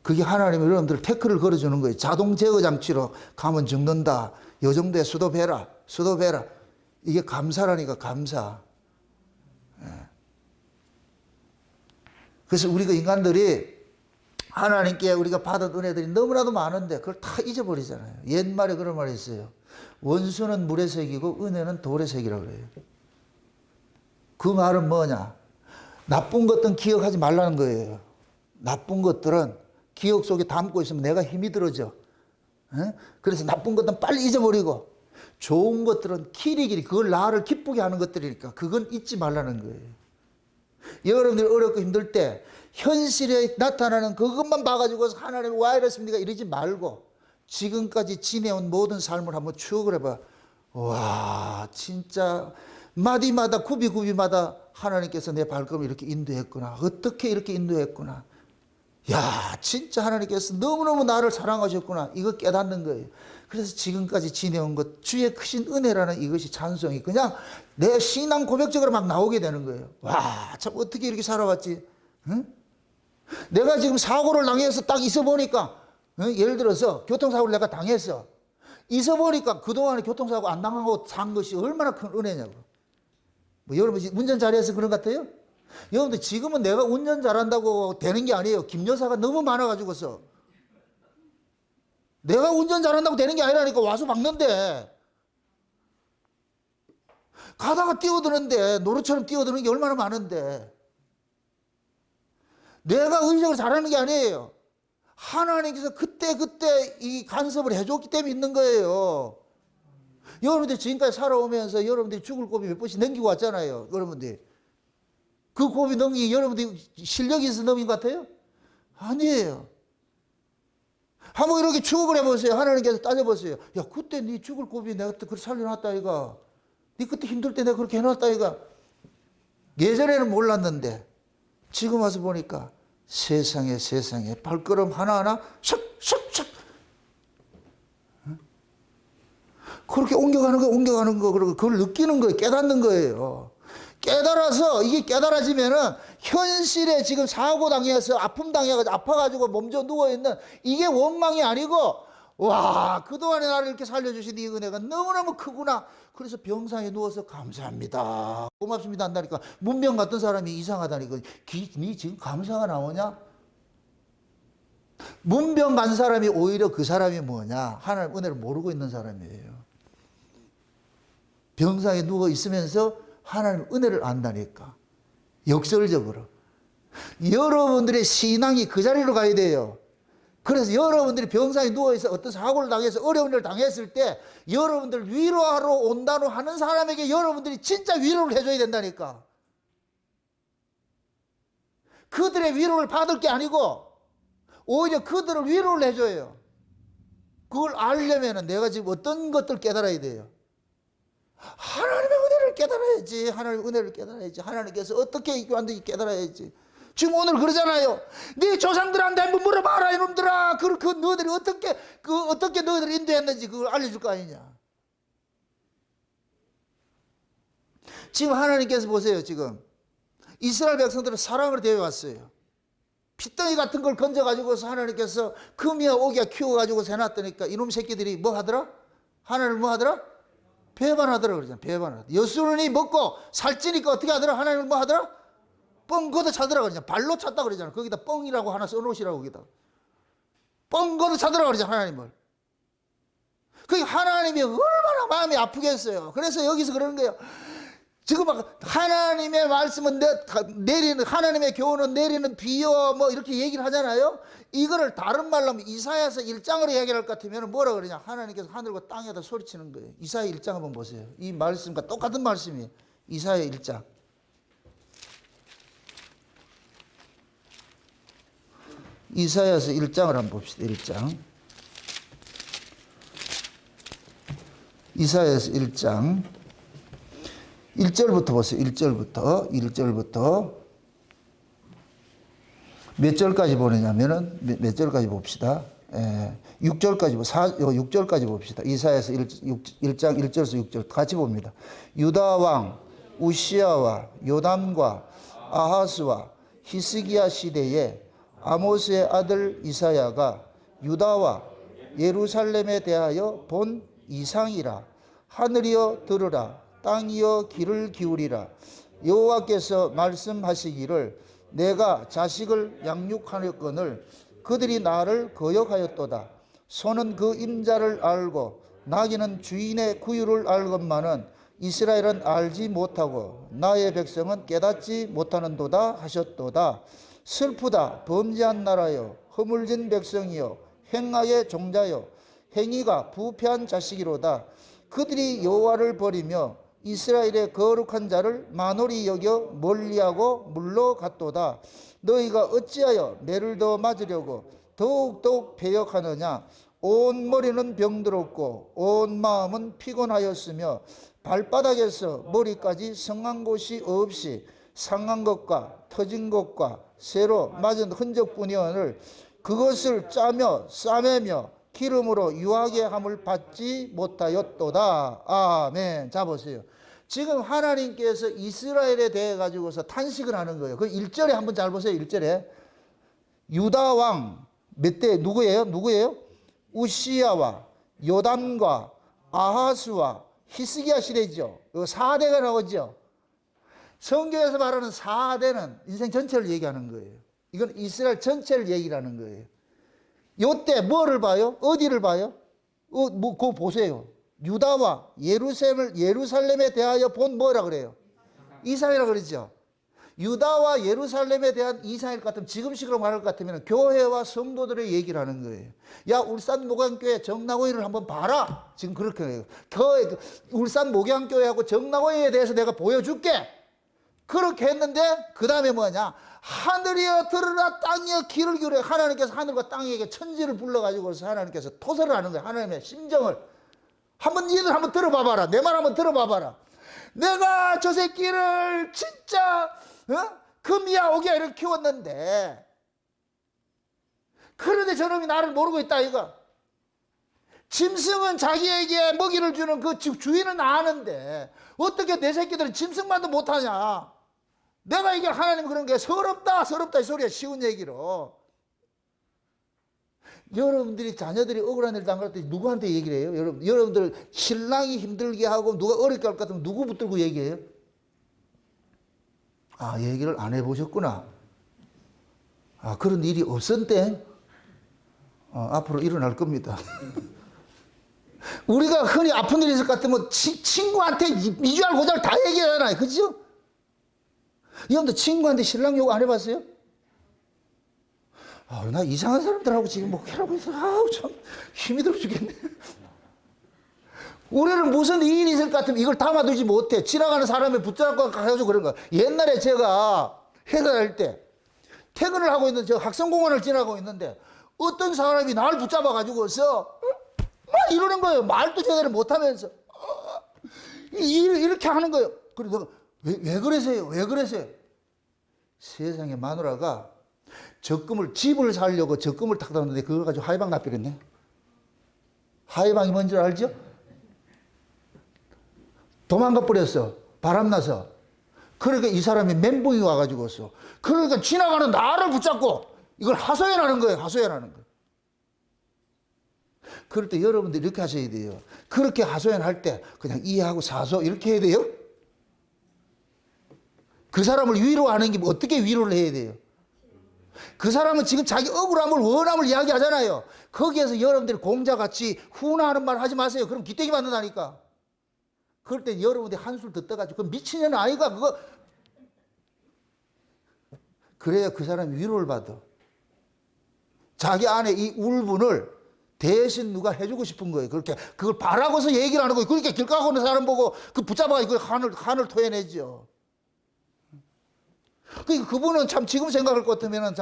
그게 하나님이 여러분들 태클을 걸어주는 거예요. 자동 제어 장치로 가면 죽는다. 요 정도에 수도배라. 이게 감사라니까, 감사. 그래서 우리가 인간들이 하나님께 우리가 받은 은혜들이 너무나도 많은데 그걸 다 잊어버리잖아요. 옛말에 그런 말이 있어요. 원수는 물의 색이고 은혜는 돌의 색이라고 그래요. 그 말은 뭐냐? 나쁜 것들은 기억하지 말라는 거예요. 나쁜 것들은 기억 속에 담고 있으면 내가 힘이 들어져. 그래서 나쁜 것들은 빨리 잊어버리고 좋은 것들은 길이길이 그걸 나를 기쁘게 하는 것들이니까 그건 잊지 말라는 거예요. 여러분들이 어렵고 힘들 때 현실에 나타나는 그것만 봐가지고 하나님 왜 이랬습니까 이러지 말고 지금까지 지내온 모든 삶을 한번 추억을 해봐. 와, 진짜 마디마다 구비구비마다 하나님께서 내 발걸음을 이렇게 인도했구나. 어떻게 이렇게 인도했구나. 야, 진짜 하나님께서 너무너무 나를 사랑하셨구나. 이거 깨닫는 거예요. 그래서 지금까지 지내온 것, 주의 크신 은혜라는 이것이 찬송이 그냥 내 신앙 고백적으로 막 나오게 되는 거예요. 와, 참 어떻게 이렇게 살아왔지? 응? 내가 지금 사고를 당해서 딱 있어 보니까, 예를 들어서 교통사고를 내가 당했어. 있어 보니까 그동안에 교통사고 안 당하고 산 것이 얼마나 큰 은혜냐고. 뭐 여러분 운전 잘해서 그런 것 같아요? 여러분들 지금은 내가 운전 잘한다고 되는 게 아니에요. 김 여사가 너무 많아가지고서. 내가 운전 잘한다고 되는 게 아니라니까 와서 막는데. 가다가 뛰어드는데 노루처럼 뛰어드는 게 얼마나 많은데. 내가 의적을 잘하는 게 아니에요. 하나님께서 그때 이 간섭을 해줬기 때문에 있는 거예요. 여러분들 지금까지 살아오면서 여러분들이 죽을 고비 몇 번씩 넘기고 왔잖아요. 여러분들. 그 고비 넘기 여러분들이 실력이 있어서 넘긴 것 같아요? 아니에요. 한번 이렇게 추억을 해보세요. 하나님께서 따져보세요. 야, 그때 네 죽을 고비 내가 그때 그렇게 살려놨다 이가. 네 그때 힘들 때 내가 그렇게 해놨다 이가. 예전에는 몰랐는데 지금 와서 보니까 세상에 발걸음 하나하나 샥 그렇게 옮겨가는 거 그리고 그걸 느끼는 거예요. 깨닫는 거예요. 깨달아서 이게 깨달아지면은 현실에 지금 사고 당해서 아픔 당해가지고 아파가지고 몸져 누워있는 이게 원망이 아니고 와, 그동안에 나를 이렇게 살려주신 이 은혜가 너무너무 크구나. 그래서 병상에 누워서 감사합니다. 고맙습니다 한다니까 문병 같은 사람이 이상하다니까. 니 지금 감사가 나오냐? 문병 간 사람이 오히려 그 사람이 뭐냐? 하나님 은혜를 모르고 있는 사람이에요. 병상에 누워 있으면서 하나님 은혜를 안다니까. 역설적으로. 여러분들의 신앙이 그 자리로 가야 돼요. 그래서 여러분들이 병상에 누워있어 어떤 사고를 당해서 어려운 일을 당했을 때 여러분들 위로하러 온다고 하는 사람에게 여러분들이 진짜 위로를 해줘야 된다니까. 그들의 위로를 받을 게 아니고 오히려 그들을 위로를 해줘요. 그걸 알려면 내가 지금 어떤 것들 깨달아야 돼요. 하나님의 은혜를 깨달아야지. 하나님의 은혜를 깨달아야지. 하나님께서 어떻게 만든지 깨달아야지. 지금 오늘 그러잖아요. 네 조상들한테 한번 물어봐라 이놈들아. 그 너희들이 어떻게 너희들을 인도했는지 그걸 알려줄 거 아니냐. 지금 하나님께서 보세요. 지금 이스라엘 백성들을 사랑으로 대해왔어요. 핏덩이 같은 걸 건져가지고서 하나님께서 금이야 오기야 키워가지고 해놨더니까 이놈 새끼들이 뭐 하더라? 하나님을 뭐 하더라? 배반하더라 그러잖아. 배반하더라. 여수론이 먹고 살찌니까 어떻게 하더라? 하나님을 뭐 하더라? 뻥 걷어 차더라 그러잖아. 발로 찼다 그러잖아. 거기다 뻥이라고 하나 써놓으시라고 거기다. 뻥 걷어 차더라 그러잖아. 하나님을. 그게 하나님이 얼마나 마음이 아프겠어요. 그래서 여기서 그러는 거예요. 지금 막 하나님의 말씀은 내리는 하나님의 교훈은 내리는 비요 뭐 이렇게 얘기를 하잖아요. 이거를 다른 말로 하면 이사야서 1장으로 얘기할 것 같으면 뭐라 그러냐. 하나님께서 하늘과 땅에다 소리치는 거예요. 이사야 1장 한번 보세요. 이 말씀과 똑같은 말씀이에요. 이사야 1장. 이사야서 1장을 한번 봅시다. 1장. 이사야서 1장. 1절부터 보세요. 1절부터 몇 절까지 보느냐면은 몇 절까지 봅시다. 6절까지 6절까지 봅시다. 이사야서 1장 1절에서 6절 같이 봅니다. 유다 왕 우시야와 요담과 아하스와 히스기야 시대에 아모스의 아들 이사야가 유다와 예루살렘에 대하여 본 이상이라. 하늘이여 들으라. 땅이여 귀를 기울이라. 여호와께서 말씀하시기를 내가 자식을 양육하였거늘 그들이 나를 거역하였도다. 소는 그 임자를 알고 나귀는 주인의 구유를 알건만은 이스라엘은 알지 못하고 나의 백성은 깨닫지 못하는도다 하셨도다. 슬프다. 범죄한 나라여 허물진 백성이여 행악의 종자여 행위가 부패한 자식이로다. 그들이 여호와를 버리며 이스라엘의 거룩한 자를 만홀히 여겨 멀리하고 물러갔도다. 너희가 어찌하여 매를 더 맞으려고 더욱더욱 배역하느냐. 온 머리는 병들었고 온 마음은 피곤하였으며 발바닥에서 머리까지 성한 곳이 없이 상한 것과 터진 것과 새로 맞은 흔적뿐이오늘 그것을 짜며 싸매며 기름으로 유하게 함을 받지 못하였도다. 아멘. 자 보세요. 지금 하나님께서 이스라엘에 대해 가지고서 탄식을 하는 거예요. 그 1절에 한번 잘 보세요. 1절에 유다 왕 몇 대 누구예요? 우시야와 요담과 아하스와 히스기야 시대죠. 4대가 나오죠. 성경에서 말하는 4대는 인생 전체를 얘기하는 거예요. 이건 이스라엘 전체를 얘기하는 거예요. 요때 뭐를 봐요? 어디를 봐요? 그거 보세요. 유다와 예루살렘에 대하여 본 뭐라 그래요? 이상이라 그러죠. 유다와 예루살렘에 대한 이상일 같으면 지금식으로 말할 것 같으면 교회와 성도들의 얘기를 하는 거예요. 야, 울산 목양교회 정나고인을 한번 봐라. 지금 그렇게 해요. 울산 목양교회하고 정나고인에 대해서 내가 보여줄게. 그렇게 했는데 그 다음에 뭐냐? 하늘이여 들으라 땅이여 귀를 기울여. 하나님께서 하늘과 땅에게 천지를 불러가지고 하나님께서 토설을 하는 거예요. 하나님의 심정을. 니들 한번 들어봐봐라. 내 말 한번 들어봐봐라. 내가 저 새끼를 진짜 금이야 오기야 이렇게 키웠는데 그런데 저놈이 나를 모르고 있다 이거. 짐승은 자기에게 먹이를 주는 그 주인은 아는데 어떻게 내 새끼들은 짐승만도 못하냐. 내가 이게 하나님 그런 게 서럽다 이 소리야. 쉬운 얘기로. 여러분들이 자녀들이 억울한 일 당할 때 누구한테 얘기를 해요? 여러분들 신랑이 힘들게 하고 누가 어렵게 할 것 같으면 누구 붙들고 얘기해요? 아, 얘기를 안 해보셨구나. 아, 그런 일이 없었대? 앞으로 일어날 겁니다. 우리가 흔히 아픈 일이 있을 것 같으면 친구한테 이주알 고잘 다 얘기하잖아요. 그죠? 여러분들 친구한테 신랑 요구 안 해봤어요? 나 이상한 사람들하고 지금 목회하고 있어. 참 힘이 들어 죽겠네. 우리는 무슨 일이 있을 것 같으면 이걸 담아두지 못해. 지나가는 사람을 붙잡고 가가지고 그런 거야. 옛날에 제가 회사 다닐 때 퇴근을 하고 있는 저 학생공원을 지나고 있는데 어떤 사람이 나를 붙잡아가지고서 막 이러는 거예요. 말도 제대로 못하면서 이렇게 하는 거예요. 그래서 왜 그러세요? 왜 그러세요? 세상에 마누라가 집을 살려고 적금을 탁 놨는데 그걸 가지고 하이방 납비했네. 하이방이 뭔지 알죠? 도망가 버렸어. 바람나서. 그러니까 이 사람이 멘붕이 와가지고서. 그러니까 지나가는 나를 붙잡고 이걸 하소연하는 거예요. 하소연하는 거예요. 그럴 때 여러분들 이렇게 하셔야 돼요. 그렇게 하소연할 때 그냥 이해하고 사소 이렇게 해야 돼요. 그 사람을 위로하는 게 어떻게 위로를 해야 돼요? 그 사람은 지금 자기 억울함을 원함을 이야기하잖아요. 거기에서 여러분들이 공자같이 훈화하는 말 하지 마세요. 그럼 기대기 맞는다니까. 그럴 때 여러분들이 한술 더 떠가지고 그 미친년 아이가 그거 그래야 그 사람이 위로를 받아. 자기 안에 이 울분을 대신 누가 해주고 싶은 거예요. 그렇게 그걸 바라고서 얘기를 하는 거예요. 그렇게 길 가고 있는 사람 보고 그 붙잡아가지고 한을 토해내죠. 그분은 참 지금 생각할 것 같으면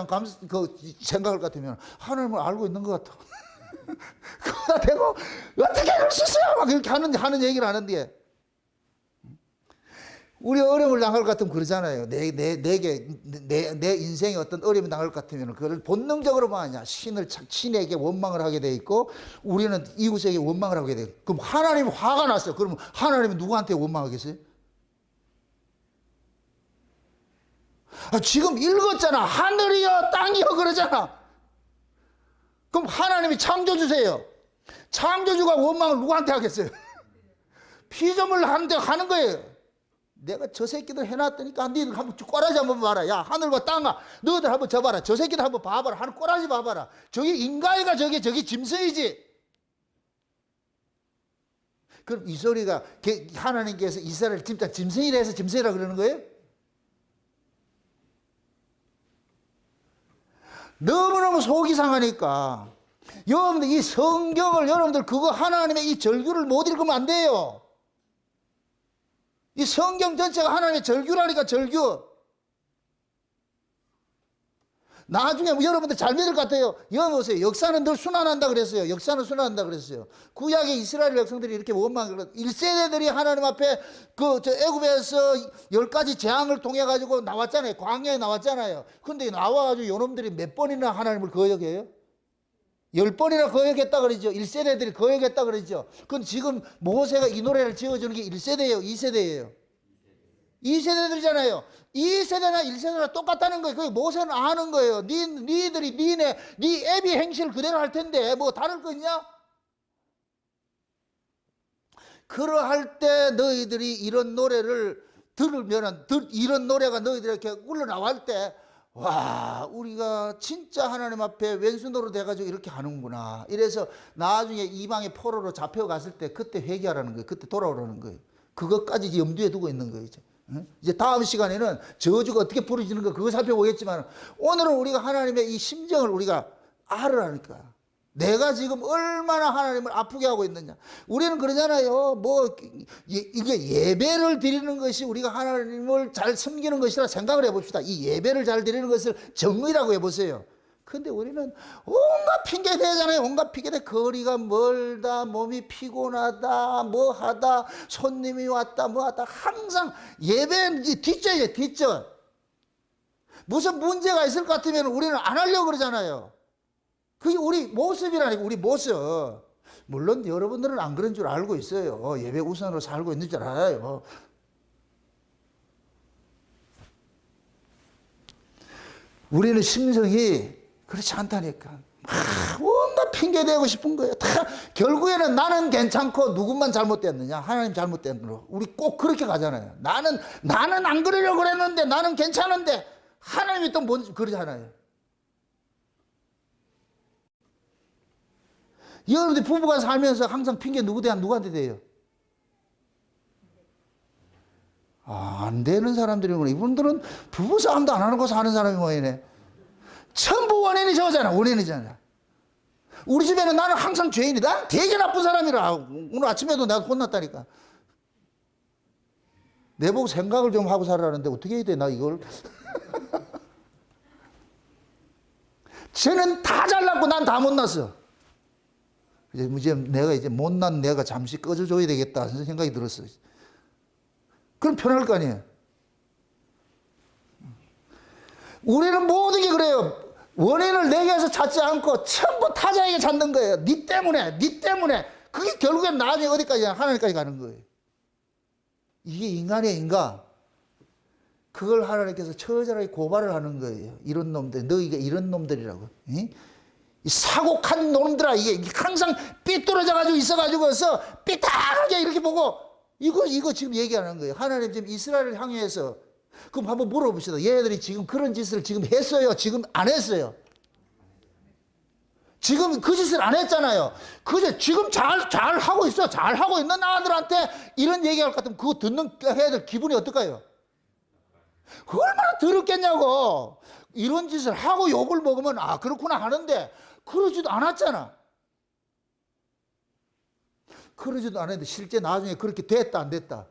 생각할 것 같으면 하나님을 알고 있는 것 같아. 그거다 대고 어떻게 그럴 수 있어요? 막 이렇게 하는 얘기를 하는데 우리 어려움을 당할 것 같으면 그러잖아요. 내 인생에 어떤 어려움을 당할 것 같으면 그걸 본능적으로 뭐 하냐. 신에게 원망을 하게 돼 있고 우리는 이웃에게 원망을 하게 돼 있고 그럼 하나님이 화가 났어요. 그러면 하나님이 누구한테 원망하겠어요? 지금 읽었잖아. 하늘이여 땅이여 그러잖아. 그럼 하나님이 창조주세요. 창조주가 원망을 누구한테 하겠어요? 피조물 하는데 하는 거예요. 내가 저 새끼들 해놨더니까 니들 한번 꼬라지 한번 봐라. 야 하늘과 땅아 너희들 한번 져봐라. 저 새끼들 한번 봐봐라. 하늘 꼬라지 봐봐라. 저게 인간이가 저게 짐승이지. 그럼 이 소리가 하나님께서 이스라엘 진짜 짐승이라 해서 짐승이라 그러는 거예요? 너무너무 속이 상하니까 여러분들 이 성경을 여러분들 그거 하나님의 이 절규를 못 읽으면 안 돼요. 이 성경 전체가 하나님의 절규라니까 절규. 나중에 여러분들 잘 믿을 것 같아요. 여기 보세요. 역사는 늘 순환한다 그랬어요. 역사는 순환한다 그랬어요. 구약의 이스라엘 백성들이 이렇게 원망, 1세대들이 하나님 앞에 애굽에서 10가지 재앙을 통해 가지고 나왔잖아요. 광야에 나왔잖아요. 근데 나와가지고 요놈들이 몇 번이나 하나님을 거역해요? 10번이나 거역했다 그러죠. 1세대들이 거역했다 그러죠. 그건 지금 모세가 이 노래를 지어주는 게 1세대예요? 2세대예요? 2세대들이잖아요. 2세대나 1세대나 똑같다는 거예요. 그게 모세는 아는 거예요. 니들이 네 애비 행실을 그대로 할 텐데 뭐 다를 거 있냐? 그러할 때 너희들이 이런 노래를 들으면은 이런 노래가 너희들이 이렇게 흘러나올 때 와, 우리가 진짜 하나님 앞에 왼손으로 돼가지고 이렇게 하는구나. 이래서 나중에 이방의 포로로 잡혀갔을 때 그때 회개하라는 거예요. 그때 돌아오라는 거예요. 그것까지 염두에 두고 있는 거예요. 이제 다음 시간에는 저주가 어떻게 부러지는 거 그거 살펴보겠지만 오늘은 우리가 하나님의 이 심정을 우리가 알으라니까. 내가 지금 얼마나 하나님을 아프게 하고 있느냐. 우리는 그러잖아요. 뭐 이게 예배를 드리는 것이 우리가 하나님을 잘 섬기는 것이라 생각을 해봅시다. 이 예배를 잘 드리는 것을 정의라고 해보세요. 근데 우리는 온갖 핑계 대잖아요. 온갖 핑계 대. 거리가 멀다, 몸이 피곤하다, 뭐 하다, 손님이 왔다, 뭐 하다. 항상 예배는 뒷전이에요, 뒷전. 무슨 문제가 있을 것 같으면 우리는 안 하려고 그러잖아요. 그게 우리 모습이라니까, 우리 모습. 물론 여러분들은 안 그런 줄 알고 있어요. 예배 우선으로 살고 있는 줄 알아요. 우리는 심성이 그렇지 않다니까. 온갖 핑계대고 싶은 거예요. 다 결국에는 나는 괜찮고 누구만 잘못됐느냐? 하나님 잘못된 거로. 우리 꼭 그렇게 가잖아요. 나는 안 그러려고 그랬는데 나는 괜찮은데 하나님이 또 뭔지 그러잖아요. 여러분들 부부가 살면서 항상 핑계 누구한테 대요? 안 되는 사람들이구나. 이분들은 부부싸움도 안 하는 거 사는 사람이 뭐이네. 전부 원인이 저잖아. 원인이잖아. 우리 집에는 나는 항상 죄인이다. 되게 나쁜 사람이라. 오늘 아침에도 내가 혼났다니까. 내보고 생각을 좀 하고 살아라는데 어떻게 해야 돼, 나 이걸. 쟤는 다 잘났고 난 다 못났어. 이제 내가 이제 못난 내가 잠시 꺼져줘야 되겠다 하는 생각이 들었어요. 그럼 편할 거 아니에요. 우리는 모든 게 그래요. 원인을 내게서 찾지 않고 전부 타자에게 찾는 거예요. 네 때문에. 그게 결국엔 나중에 어디까지 하나님까지 가는 거예요. 이게 인간의 인간. 그걸 하나님께서 처절하게 고발을 하는 거예요. 이런 놈들, 너희가 이런 놈들이라고. 이 사고한 놈들아, 이게 항상 삐뚤어져가지고 있어가지고서 삐딱하게 이렇게 보고 이거 지금 얘기하는 거예요. 하나님 지금 이스라엘을 향해서 그럼 한번 물어봅시다. 얘네들이 지금 그런 짓을 지금 했어요? 지금 안 했어요? 지금 그 짓을 안 했잖아요. 그제 지금 잘 하고 있어. 잘 하고 있는 아들한테 이런 얘기할 것 같으면 그거 듣는 애들 기분이 어떨까요? 얼마나 더럽겠냐고. 이런 짓을 하고 욕을 먹으면 그렇구나 하는데 그러지도 않았잖아. 그러지도 않았는데 실제 나중에 그렇게 됐다 안 됐다?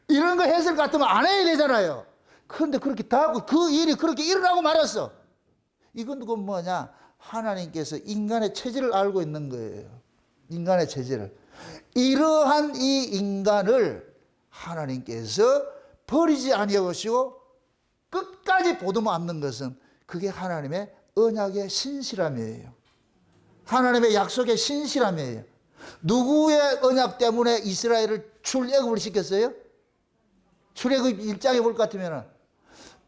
이런 거 했을 것 같으면 안 해야 되잖아요. 그런데 그렇게 다 하고 그 일이 그렇게 일어나고 말았어. 이건 뭐냐? 하나님께서 인간의 체질을 알고 있는 거예요. 인간의 체질을. 이러한 이 인간을 하나님께서 버리지 아니하시고 끝까지 보듬어 안는 것은 그게 하나님의 언약의 신실함이에요. 하나님의 약속의 신실함이에요. 누구의 언약 때문에 이스라엘을 출애굽을 시켰어요? 출애굽 1장에 볼 것 같으면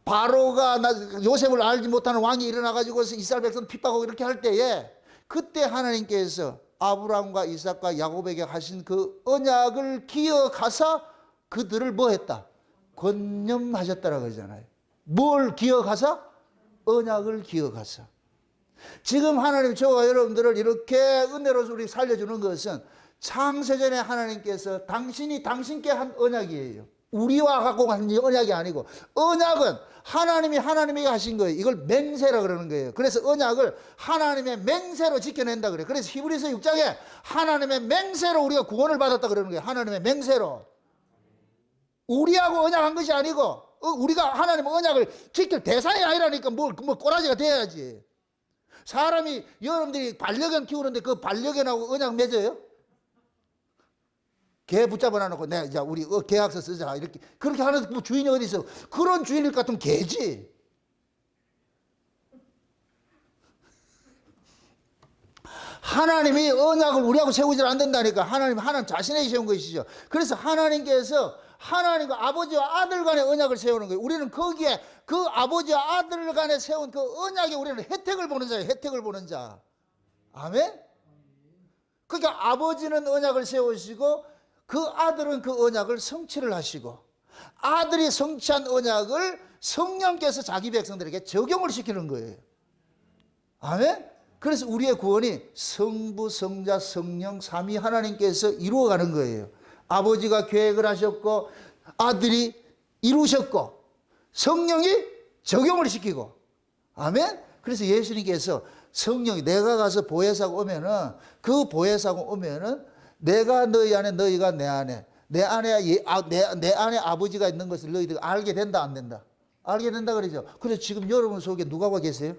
바로가 요셉을 알지 못하는 왕이 일어나가지고 이스라엘 백성 핍박하고 이렇게 할 때에 그때 하나님께서 아브라함과 이삭과 야곱에게 하신 그 언약을 기억하사 그들을 뭐 했다? 권념하셨다라고 그러잖아요. 뭘 기억하사? 언약을 기억하사. 지금 하나님 저와 여러분들을 이렇게 은혜로서 우리 살려주는 것은 창세전에 하나님께서 당신이 당신께 한 언약이에요. 우리와 갖고 한 언약이 아니고, 언약은 하나님이 하나님에게 하신 거예요. 이걸 맹세라 그러는 거예요. 그래서 언약을 하나님의 맹세로 지켜낸다 그래요. 그래서 히브리서 6장에 하나님의 맹세로 우리가 구원을 받았다 그러는 거예요. 하나님의 맹세로. 우리하고 언약한 것이 아니고, 우리가 하나님의 언약을 지킬 대상이 아니라니까 뭐 꼬라지가 돼야지. 사람이, 여러분들이 반려견 키우는데 그 반려견하고 언약 맺어요? 개 붙잡아 놔놓고, 네, 자, 우리 계약서 쓰자. 이렇게. 그렇게 하는 뭐 주인이 어디 있어? 그런 주인일 것 같으면 개지. 하나님이 언약을 우리하고 세우질 않는다니까. 하나님 자신에게 세운 것이죠. 그래서 하나님께서 하나님과 아버지와 아들 간의 언약을 세우는 거예요. 우리는 거기에 그 아버지와 아들 간에 세운 그 언약에 우리는 혜택을 보는 자예요. 혜택을 보는 자. 아멘? 그러니까 아버지는 언약을 세우시고 그 아들은 그 언약을 성취를 하시고, 아들이 성취한 언약을 성령께서 자기 백성들에게 적용을 시키는 거예요. 아멘? 그래서 우리의 구원이 성부, 성자, 성령, 삼위 하나님께서 이루어가는 거예요. 아버지가 계획을 하셨고, 아들이 이루셨고, 성령이 적용을 시키고. 아멘? 그래서 예수님께서 성령이, 내가 가서 보혜사가 오면은, 그 보혜사가 오면은 내가 너희 안에, 너희가 내 안에, 내 안에 아버지가 있는 것을 너희들 알게 된다, 안 된다? 알게 된다 그러죠. 그래서 지금 여러분 속에 누가 와 계세요?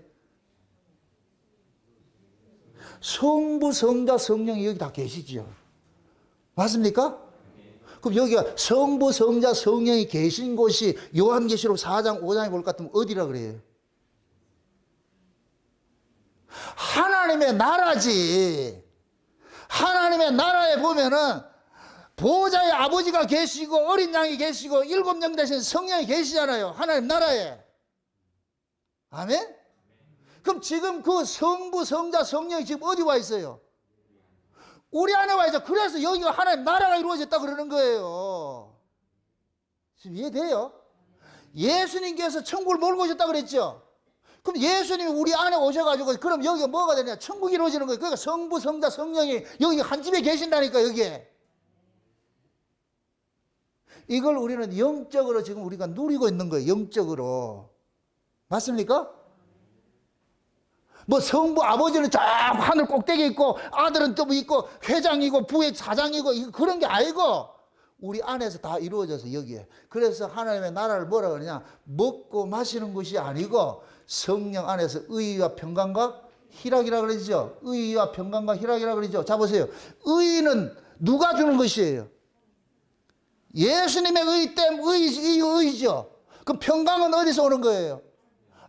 성부, 성자, 성령이 여기 다 계시죠. 맞습니까? 그럼 여기가 성부, 성자, 성령이 계신 곳이 요한계시록 4장, 5장에 볼 것 같으면 어디라 그래요? 하나님의 나라지. 하나님의 나라에 보면은 보호자의 아버지가 계시고 어린 양이 계시고 일곱 영 대신 성령이 계시잖아요. 하나님 나라에. 아멘? 그럼 지금 그 성부, 성자, 성령이 지금 어디 와 있어요? 우리 안에 와 있어. 그래서 여기가 하나님 나라가 이루어졌다 그러는 거예요. 지금 이해돼요? 예수님께서 천국을 몰고 오셨다 그랬죠? 그럼 예수님이 우리 안에 오셔가지고, 그럼 여기가 뭐가 되냐? 천국이 이루어지는 거예요. 그러니까 성부, 성자, 성령이 여기 한 집에 계신다니까, 여기에. 이걸 우리는 영적으로 지금 우리가 누리고 있는 거예요. 영적으로. 맞습니까? 뭐 성부 아버지는 저 하늘 꼭대기에 있고, 아들은 또 있고, 회장이고 부의 사장이고, 그런 게 아니고 우리 안에서 다 이루어져서 여기에. 그래서 하나님의 나라를 뭐라 그러냐? 먹고 마시는 것이 아니고 성령 안에서 의와 평강과 희락이라 그러죠. 의와 평강과 희락이라 그러죠. 자 보세요. 의는 누가 주는 것이에요? 예수님의 의 때문에 의죠. 그럼 평강은 어디서 오는 거예요?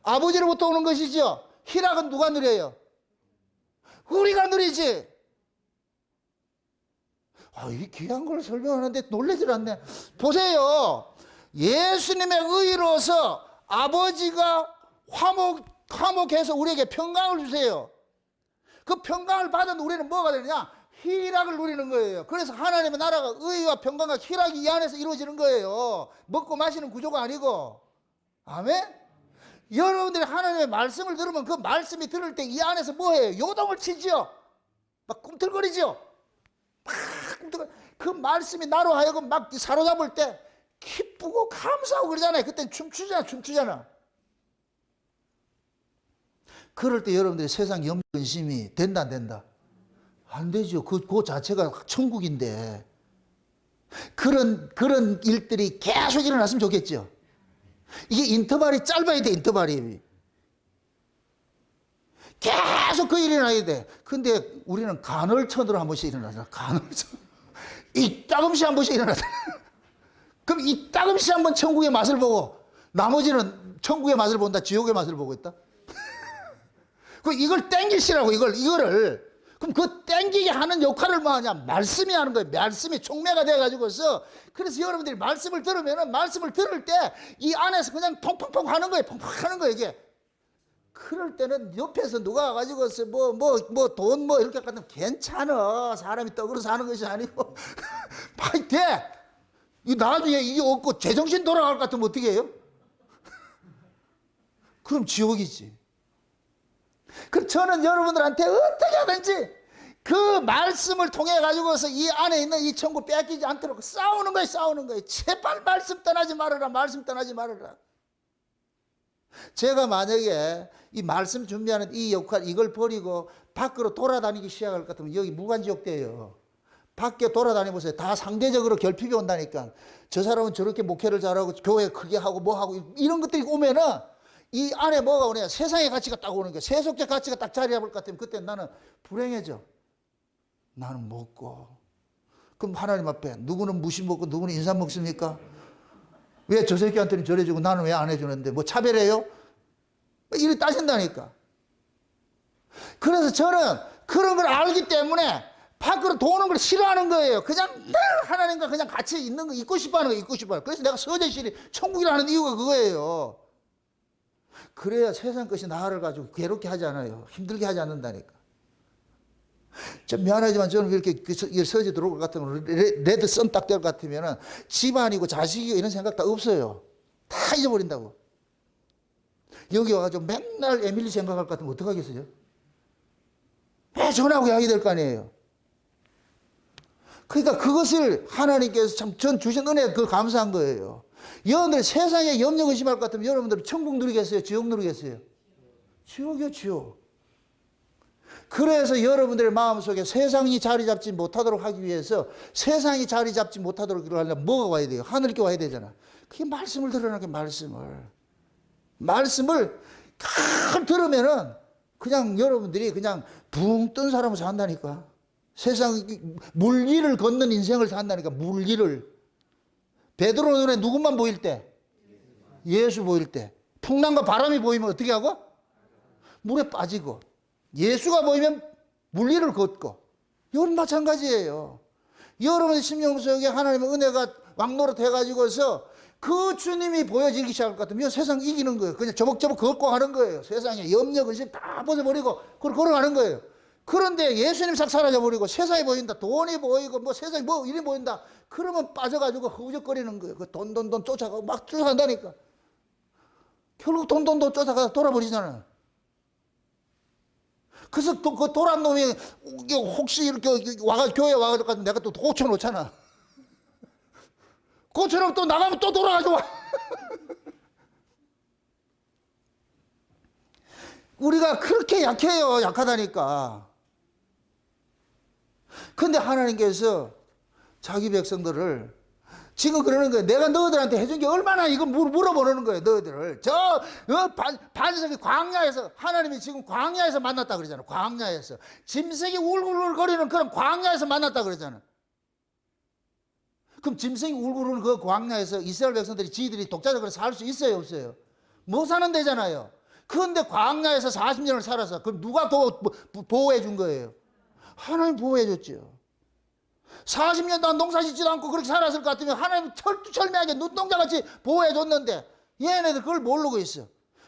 아버지로부터 오는 것이죠. 희락은 누가 누려요? 우리가 누리지. 이 귀한 걸 설명하는데 놀라질 않네. 보세요. 예수님의 의로서 아버지가 화목해서 우리에게 평강을 주세요. 그 평강을 받은 우리는 뭐가 되느냐? 희락을 누리는 거예요. 그래서 하나님의 나라가 의와 평강과 희락이 이 안에서 이루어지는 거예요. 먹고 마시는 구조가 아니고. 아멘? 여러분들이 하나님의 말씀을 들으면 그 말씀이 들을 때 이 안에서 뭐해요? 요동을 치지요. 막 꿈틀거리지요. 막 꿈틀거리. 그 말씀이 나로 하여금 막 사로잡을 때 기쁘고 감사하고 그러잖아요. 그때 춤추잖아. 그럴 때 여러분들이 세상 염려근심이 된다 안 된다? 안 되죠. 그 자체가 천국인데. 그런 일들이 계속 일어났으면 좋겠죠. 이게 인터벌이 짧아야 돼, 인터벌이. 계속 그 일이 일어나야 돼. 근데 우리는 간헐천으로 한 번씩 일어나잖아. 간헐천. 이따금씩 한 번씩 일어나잖아. 그럼 이따금씩 한 번 천국의 맛을 보고 나머지는 천국의 맛을 본다, 지옥의 맛을 보고 있다. 이걸 땡기시라고, 이거를. 그럼 그 땡기게 하는 역할을 뭐 하냐? 말씀이 하는 거예요. 말씀이 촉매가 돼가지고서. 그래서 여러분들이 말씀을 들으면은 말씀을 들을 때 이 안에서 그냥 펑펑펑 하는 거예요. 펑펑 하는 거예요, 이게. 그럴 때는 옆에서 누가 와가지고서 돈 이렇게 갖다 괜찮아. 사람이 떡으로 사는 것이 아니고. 많이 돼. 나중에 이게 없고 제정신 돌아갈 것 같으면 어떻게 해요? 그럼 지옥이지. 그럼 저는 여러분들한테 어떻게 하든지 그 말씀을 통해 가지고서 이 안에 있는 이 천국 뺏기지 않도록 싸우는 거예요. 싸우는 거예요. 제발 말씀 떠나지 말아라. 말씀 떠나지 말아라. 제가 만약에 이 말씀 준비하는 이 역할 이걸 버리고 밖으로 돌아다니기 시작할 것 같으면 여기 무간지옥 돼요. 밖에 돌아다니면서 다 상대적으로 결핍이 온다니까. 저 사람은 저렇게 목회를 잘하고 교회 크게 하고 뭐 하고 이런 것들이 오면은 이 안에 뭐가 오냐. 세상의 가치가 딱 오는 거야. 세속적 가치가 딱 자리 잡을 것 같으면 그때 나는 불행해져. 나는 먹고. 그럼 하나님 앞에 누구는 무심 먹고 누구는 인삼 먹습니까? 왜 저 새끼한테는 저래주고 나는 왜 안 해주는데 뭐 차별해요? 이렇게 따진다니까. 그래서 저는 그런 걸 알기 때문에 밖으로 도는 걸 싫어하는 거예요. 그냥 늘 하나님과 그냥 같이 있는 거 있고 싶어하는 거 있고 싶어요. 그래서 내가 서재실이 천국이라는 이유가 그거예요. 그래야 세상 것이 나를 가지고 괴롭게 하지 않아요. 힘들게 하지 않는다니까. 좀 미안하지만 저는 이렇게 서재 들어올 것 같으면 레드 선 딱 될 것 같으면 집안이고 자식이고 이런 생각 다 없어요. 다 잊어버린다고. 여기 와가지고 맨날 에밀리 생각할 것 같으면 어떡하겠어요? 왜 전하고 이야기 될 거 아니에요. 그러니까 그것을 하나님께서 참 전 주신 은혜 그 감사한 거예요. 여러분들 세상에 염려 의심할 것 같으면 여러분들 천국 누리겠어요? 지옥 누리겠어요? 지옥이요, 지옥. 그래서 여러분들의 마음속에 세상이 자리 잡지 못하도록 하기 위해서 세상이 자리 잡지 못하도록 하려면 뭐가 와야 돼요? 하늘께 와야 되잖아. 그게 말씀을 들으라는 말씀을 잘 들으면은 그냥 여러분들이 그냥 붕 뜬 사람을 산다니까. 세상 물리를 걷는 인생을 산다니까. 물리를. 베드로 눈에 누구만 보일 때? 예수 보일 때. 풍랑과 바람이 보이면 어떻게 하고? 물에 빠지고. 예수가 보이면 물리를 걷고. 이건 마찬가지예요. 여러분의 심령 속에 하나님의 은혜가 왕노릇 해가지고서 그 주님이 보여지기 시작할 것 같으면 세상 이기는 거예요. 그냥 저벅저벅 걷고 하는 거예요. 세상에 염려, 근심 다 벗어버리고 걸어가는 거예요. 그런데 예수님 싹 사라져버리고 세상이 보인다. 돈이 보이고 뭐 세상이 뭐 일이 보인다. 그러면 빠져가지고 허우적거리는 거예요. 그 돈 쫓아가고 막 쫓아간다니까. 결국 돈 쫓아가다 돌아버리잖아요. 그래서 또 그 도란 놈이 혹시 이렇게 교회에 와가지고 내가 또 고쳐놓잖아. 고쳐놓으면 또 나가면 또 돌아가지고 우리가 그렇게 약해요. 약하다니까. 근데 하나님께서 자기 백성들을 지금 그러는 거예요. 내가 너희들한테 해준 게 얼마나 이거 물어보는 거예요. 너희들을. 반석이 광야에서 하나님이 지금 광야에서 만났다 그러잖아요. 광야에서. 짐승이 울글울거리는 그런 광야에서 만났다 그러잖아요. 그럼 짐승이 울고르는 그 광야에서 이스라엘 백성들이 지들이 독자적으로 살 수 있어요, 없어요? 못 사는 데잖아요. 그런데 광야에서 40년을 살아서 그럼 누가 보호해 준 거예요? 하나님 보호해 줬죠. 40년 동안 농사 짓지도 않고 그렇게 살았을 것 같으면 하나님 철두철미하게 눈동자같이 보호해 줬는데 얘네들 그걸 모르고 있어.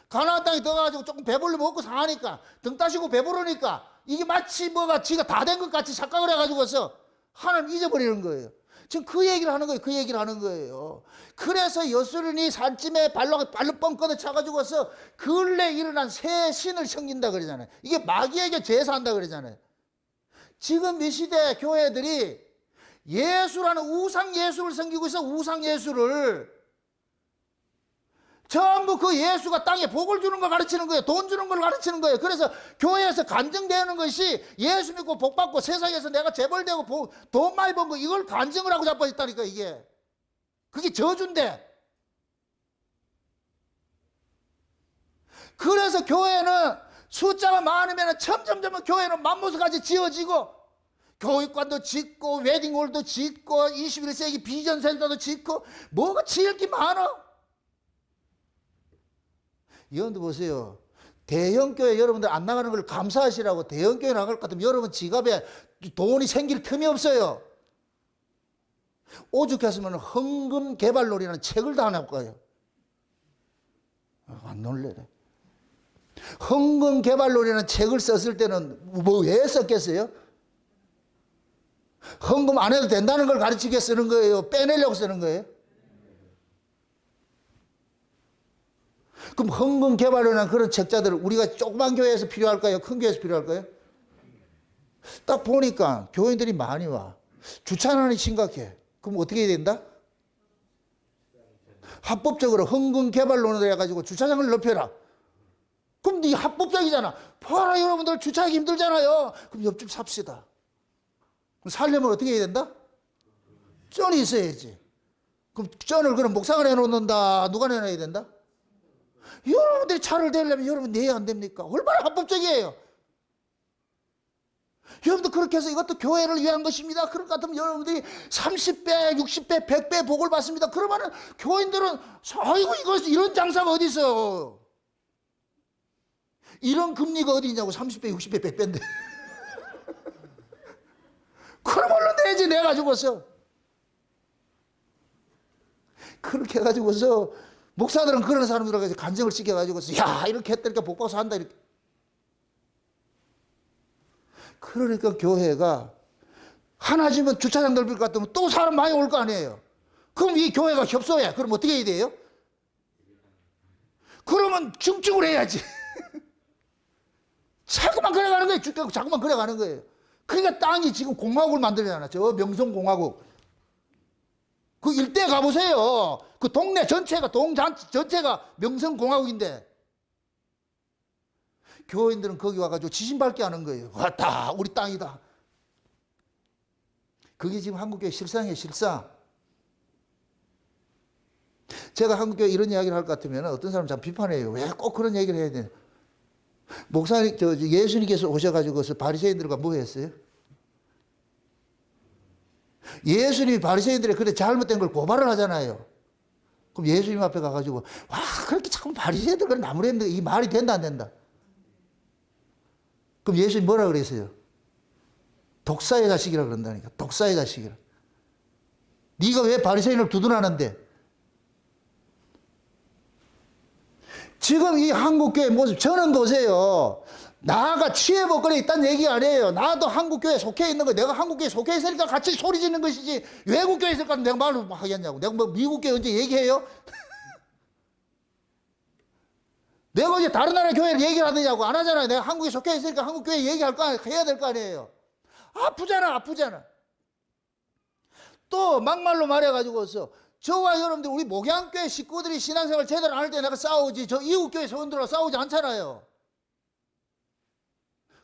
가나안 땅에 들어가가지고 조금 배불리 먹고 상하니까 등 따시고 배부르니까 이게 마치 뭐가 지가 다 된 것 같이 착각을 해가지고서 하나님 잊어버리는 거예요. 지금 그 얘기를 하는 거예요. 그 얘기를 하는 거예요. 그래서 여수론이 산짐에 발로 뻥 차가지고서 근래 일어난 새 신을 섬긴다 그러잖아요. 이게 마귀에게 제사한다 그러잖아요. 지금 이 시대 교회들이 예수라는 우상 예수를 섬기고 있어. 우상 예수를. 전부 그 예수가 땅에 복을 주는 걸 가르치는 거예요. 돈 주는 걸 가르치는 거예요. 그래서 교회에서 간증되는 것이 예수 믿고 복 받고 세상에서 내가 재벌되고 돈 많이 번 거 이걸 간증을 하고 자빠졌다니까 이게. 그게 저주인데. 그래서 교회는 숫자가 많으면 점점 교회는 맘모스까지 지어지고 교육관도 짓고 웨딩홀도 짓고 21세기 비전센터도 짓고 뭐가 지을 게 많아. 여러분들 보세요. 대형교회 여러분들 안 나가는 걸 감사하시라고 대형교회 나갈 것 같으면 여러분 지갑에 돈이 생길 틈이 없어요. 오죽했으면 헌금 개발놀이라는 책을 다 낼 거예요. 안 놀래래. 헌금 개발놀이라는 책을 썼을 때는 뭐 왜 썼겠어요? 헌금 안 해도 된다는 걸 가르치게 쓰는 거예요? 빼내려고 쓰는 거예요? 그럼 헌금 개발을 한 그런 책자들을 우리가 조그만 교회에서 필요할까요? 큰 교회에서 필요할까요? 딱 보니까 교인들이 많이 와. 주차난이 심각해. 그럼 어떻게 해야 된다? 합법적으로 헌금 개발론으로 해가지고 주차장을 넓혀라. 그럼 이 합법적이잖아. 봐라 여러분들 주차하기 힘들잖아요. 그럼 옆집 삽시다. 그럼 살려면 어떻게 해야 된다? 쩐이 있어야지. 그럼 쩐을 그럼 목상을 해놓는다. 누가 내놔야 된다? 여러분들이 차를 대려면 여러분 내야 안 됩니까? 얼마나 합법적이에요. 여러분들 그렇게 해서 이것도 교회를 위한 것입니다. 그럴 것 같으면 여러분들이 30배, 60배, 100배 복을 받습니다. 그러면은 교인들은 아이고 이거 이런 장사가 어디 있어? 이런 금리가 어디 있냐고. 30배, 60배, 100배인데. 그럼 얼른 내지 내가지고서. 그렇게 해가지고서 목사들은 그런 사람들하고 간증을 시켜가지고서 야 이렇게 했다니까 복 받아서 한다 이렇게. 그러니까 교회가 하나 지면 주차장 넓힐 것 같으면 또 사람 많이 올 거 아니에요. 그럼 이 교회가 협소해. 그럼 어떻게 해야 돼요? 그러면 증축을 해야지. 자꾸만 그래가는 거예요. 주택 자꾸만 그래가는 거예요. 그러니까 땅이 지금 공화국을 만들잖아. 저 명성공화국. 그 일대 가보세요. 그 동네 전체가 전체가 명성공화국인데 교인들은 거기 와가지고 지진밟기 하는 거예요. 왔다 우리 땅이다. 그게 지금 한국교회 실상이에요. 실상. 제가 한국교회 이런 이야기를 할 것 같으면 어떤 사람 참 비판해요. 왜 꼭 그런 얘기를 해야 되냐. 목사님 예수님께서 오셔가지고 바리새인들과 뭐 했어요? 예수님이 바리새인들의 그래 잘못된 걸 고발을 하잖아요. 그럼 예수님 앞에 가가지고 와 그렇게 자꾸 바리새인들 그런 나무랬는데 이 말이 된다 안 된다? 그럼 예수님 뭐라 그랬어요? 독사의 자식이라 그런다니까. 독사의 자식이라. 네가 왜 바리새인을 두둔하는데? 지금 이 한국교회 모습 저는 보세요. 나가 취해먹거리 있다는 얘기 아니에요. 나도 한국교회에 속해 있는 거. 내가 한국교회에 속해 있으니까 같이 소리 지르는 것이지. 외국교회에 있을 거면 내가 말을 하겠냐고. 내가 뭐 미국교회 언제 얘기해요? 내가 이제 다른 나라 교회를 얘기를 하느냐고. 안 하잖아요. 내가 한국에 속해 있으니까 한국교회 얘기할 거 아니에요. 해야 될 거 아니에요. 아프잖아. 또 막말로 말해가지고서 저와 여러분들 우리 목양교회 식구들이 신앙생활 제대로 안 할 때 내가 싸우지. 저 이웃교회 성원들하고 싸우지 않잖아요.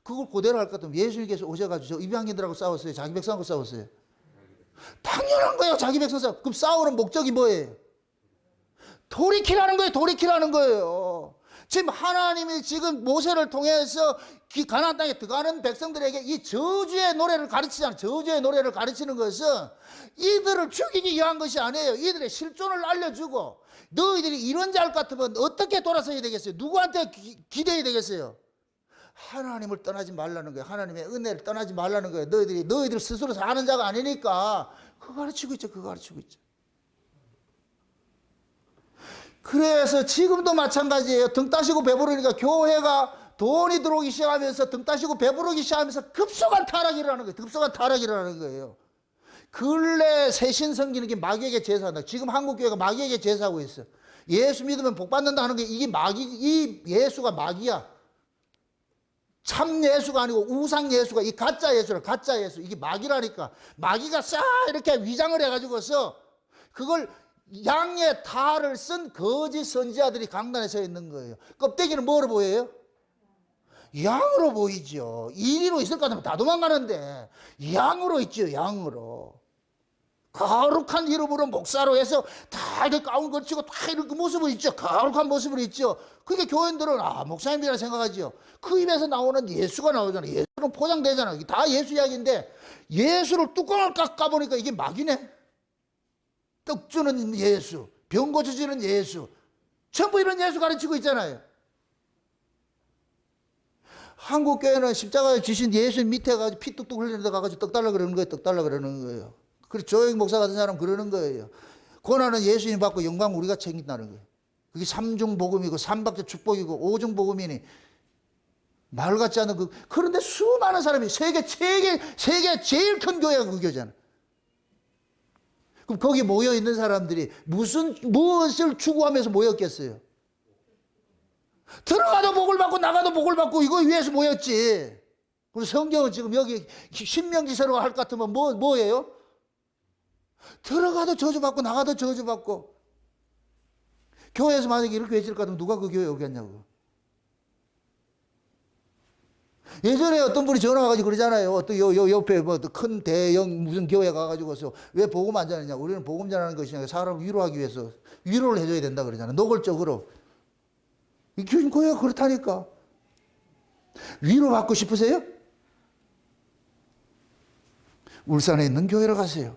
그걸 그대로 할 것 같으면 예수님께서 오셔가지고 저 입양인들하고 싸웠어요? 자기 백성하고 싸웠어요? 당연한 거예요. 자기 백성 싸워. 그럼 싸우는 목적이 뭐예요? 돌이키라는 거예요. 돌이키라는 거예요. 지금 하나님이 지금 모세를 통해서 가나안 땅에 들어가는 백성들에게 이 저주의 노래를 가르치잖아요. 저주의 노래를 가르치는 것은 이들을 죽이기 위한 것이 아니에요. 이들의 실존을 알려주고 너희들이 이런 자 할 것 같으면 어떻게 돌아서야 되겠어요? 누구한테 기대야 되겠어요? 하나님을 떠나지 말라는 거예요. 하나님의 은혜를 떠나지 말라는 거예요. 너희들 스스로 사는 자가 아니니까 그거 가르치고 있죠. 그거 가르치고 있죠. 그래서 지금도 마찬가지예요. 등 따시고 배부르니까 교회가 돈이 들어오기 시작하면서 등 따시고 배부르기 시작하면서 급속한 타락이 일어나는 거예요. 급속한 타락이 일어나는 거예요. 근래 새신 섬기는 게 마귀에게 제사한다. 지금 한국교회가 마귀에게 제사하고 있어요. 예수 믿으면 복 받는다 하는 게 이게 이 예수가 마귀야. 참 예수가 아니고 우상 예수가 이 가짜 예수라. 가짜 예수. 이게 마귀라니까. 마귀가 싹 이렇게 위장을 해가지고서 그걸 양의 탈을 쓴 거짓 선지자들이 강단에 서 있는 거예요. 껍데기는 뭐로 보여요? 양으로 보이죠. 이리로 있을 것 같으면 다 도망가는데 양으로 있죠. 양으로. 거룩한 이름으로 목사로 해서 다 이렇게 가운 걸치고 다 이렇게 모습을 있죠. 거룩한 모습을 있죠. 그게 교인들은 목사님이라 생각하죠. 그 입에서 나오는 예수가 나오잖아요. 예수는 포장되잖아요. 다 예수 이야기인데 예수를 뚜껑을 깎아보니까 이게 마귀네. 떡 주는 예수, 병 고쳐주는 예수, 전부 이런 예수 가르치고 있잖아요. 한국교회는 십자가에 지신 예수 밑에 가서 피 뚝뚝 흘리는 데 가가지고 떡 달라 그러는 거예요. 떡 달라 그러는 거예요. 그리고 조영 목사 같은 사람 그러는 거예요. 고난은 예수님 받고 영광 우리가 챙긴다는 거예요. 그게 삼중 복음이고 삼박자 축복이고 오중 복음이니 말 같지 않은 그런데 수많은 사람이 세계 제일 큰 교회가 그 교회잖아. 그럼 거기 모여 있는 사람들이 무엇을 추구하면서 모였겠어요? 들어가도 복을 받고 나가도 복을 받고 이거 위해서 모였지. 그리고 성경은 지금 여기 신명기서로 할 것 같으면 뭐예요? 들어가도 저주받고 나가도 저주받고. 교회에서 만약에 이렇게 해질 것 같으면 누가 그 교회에 오겠냐고. 예전에 어떤 분이 전화 와가지고 그러잖아요. 어떤 옆에 뭐 큰 대형 무슨 교회 가가지고서 왜 복음 안 전하냐. 우리는 복음 전하는 것이 아니라 사람을 위로하기 위해서 위로를 해줘야 된다 그러잖아요. 노골적으로. 이 교회가 그렇다니까. 위로받고 싶으세요? 울산에 있는 교회로 가세요.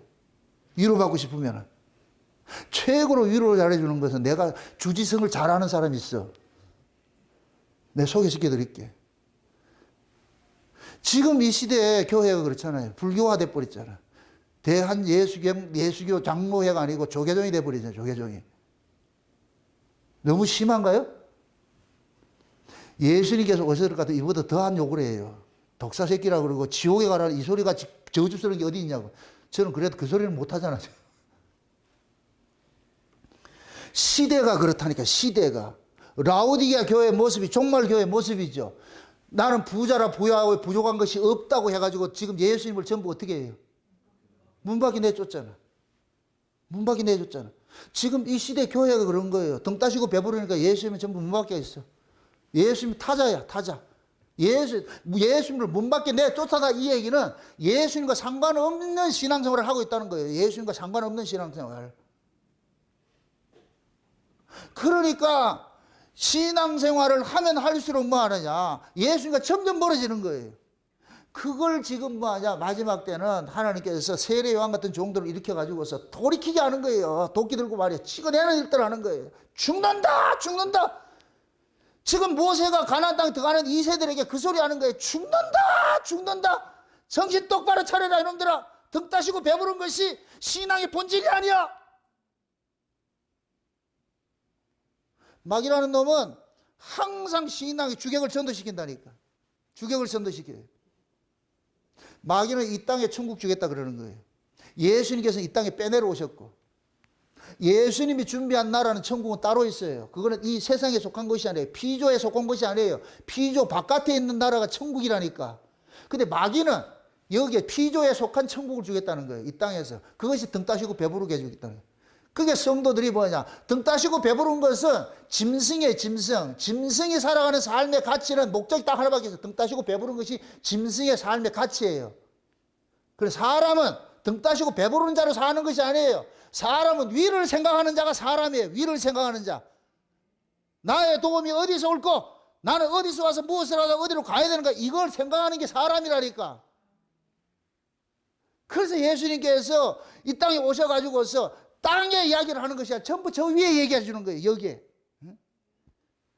위로받고 싶으면. 최고로 위로를 잘해주는 것은 내가 주지성을 잘하는 사람이 있어. 내가 소개시켜 드릴게. 지금 이 시대에 교회가 그렇잖아요. 불교화 돼버렸잖아. 대한 예수교 장로회가 아니고 조계종이 돼버리잖아요. 조계종이. 너무 심한가요? 예수님께서 오셨을 것 같아요. 이보다 더한 욕을 해요. 독사 새끼라고 그러고 지옥에 가라는 이 소리가 저주스러운 게 어디 있냐고. 저는 그래도 그 소리를 못 하잖아요. 시대가 그렇다니까, 시대가. 라오디게아 교회의 모습이 종말 교회의 모습이죠. 나는 부자라 부유하고 부족한 것이 없다고 해가지고 지금 예수님을 전부 어떻게 해요? 문 밖에 내쫓잖아. 문 밖에 내쫓잖아. 지금 이 시대 교회가 그런 거예요. 등 따시고 배부르니까 예수님은 전부 문 밖에 있어. 예수님 타자야, 타자. 예수님을 문 밖에 내쫓아다 이 얘기는 예수님과 상관없는 신앙생활을 하고 있다는 거예요. 예수님과 상관없는 신앙생활. 그러니까 신앙생활을 하면 할수록 뭐 하느냐. 예수님과 점점 멀어지는 거예요. 그걸 지금 뭐 하냐. 마지막 때는 하나님께서 세례 요한 같은 종들을 일으켜가지고서 돌이키게 하는 거예요. 도끼 들고 말이야. 찍어내는 일들을 하는 거예요. 죽는다! 죽는다! 지금 모세가 가나안 땅에 들어가는 이 세들에게 그 소리 하는 거예요. 죽는다! 죽는다! 정신 똑바로 차려라 이놈들아. 등 따시고 배부른 것이 신앙의 본질이 아니야. 마귀라는 놈은 항상 신앙의 주객을 전도시킨다니까. 주객을 전도시켜요. 마귀는 이 땅에 천국 주겠다 그러는 거예요. 예수님께서 이 땅에 빼내려 오셨고 예수님이 준비한 나라는 천국은 따로 있어요. 그거는 이 세상에 속한 것이 아니에요. 피조에 속한 것이 아니에요. 피조 바깥에 있는 나라가 천국이라니까. 근데 마귀는 여기에 피조에 속한 천국을 주겠다는 거예요. 이 땅에서. 그것이 등 따시고 배부르게 해주겠다는 거예요. 그게 성도들이 뭐냐. 등 따시고 배부른 것은 짐승이에요. 짐승. 짐승이 살아가는 삶의 가치는 목적이 딱 하나밖에 없어요. 등 따시고 배부른 것이 짐승의 삶의 가치예요. 그래서 사람은 등 따시고 배부른 자로 사는 것이 아니에요. 사람은 위를 생각하는 자가 사람이에요. 위를 생각하는 자. 나의 도움이 어디서 올고 나는 어디서 와서 무엇을 하다 어디로 가야 되는가. 이걸 생각하는 게 사람이라니까. 그래서 예수님께서 이 땅에 오셔가지고서 땅의 이야기를 하는 것이 아니라 전부 저 위에 얘기해 주는 거예요. 여기에.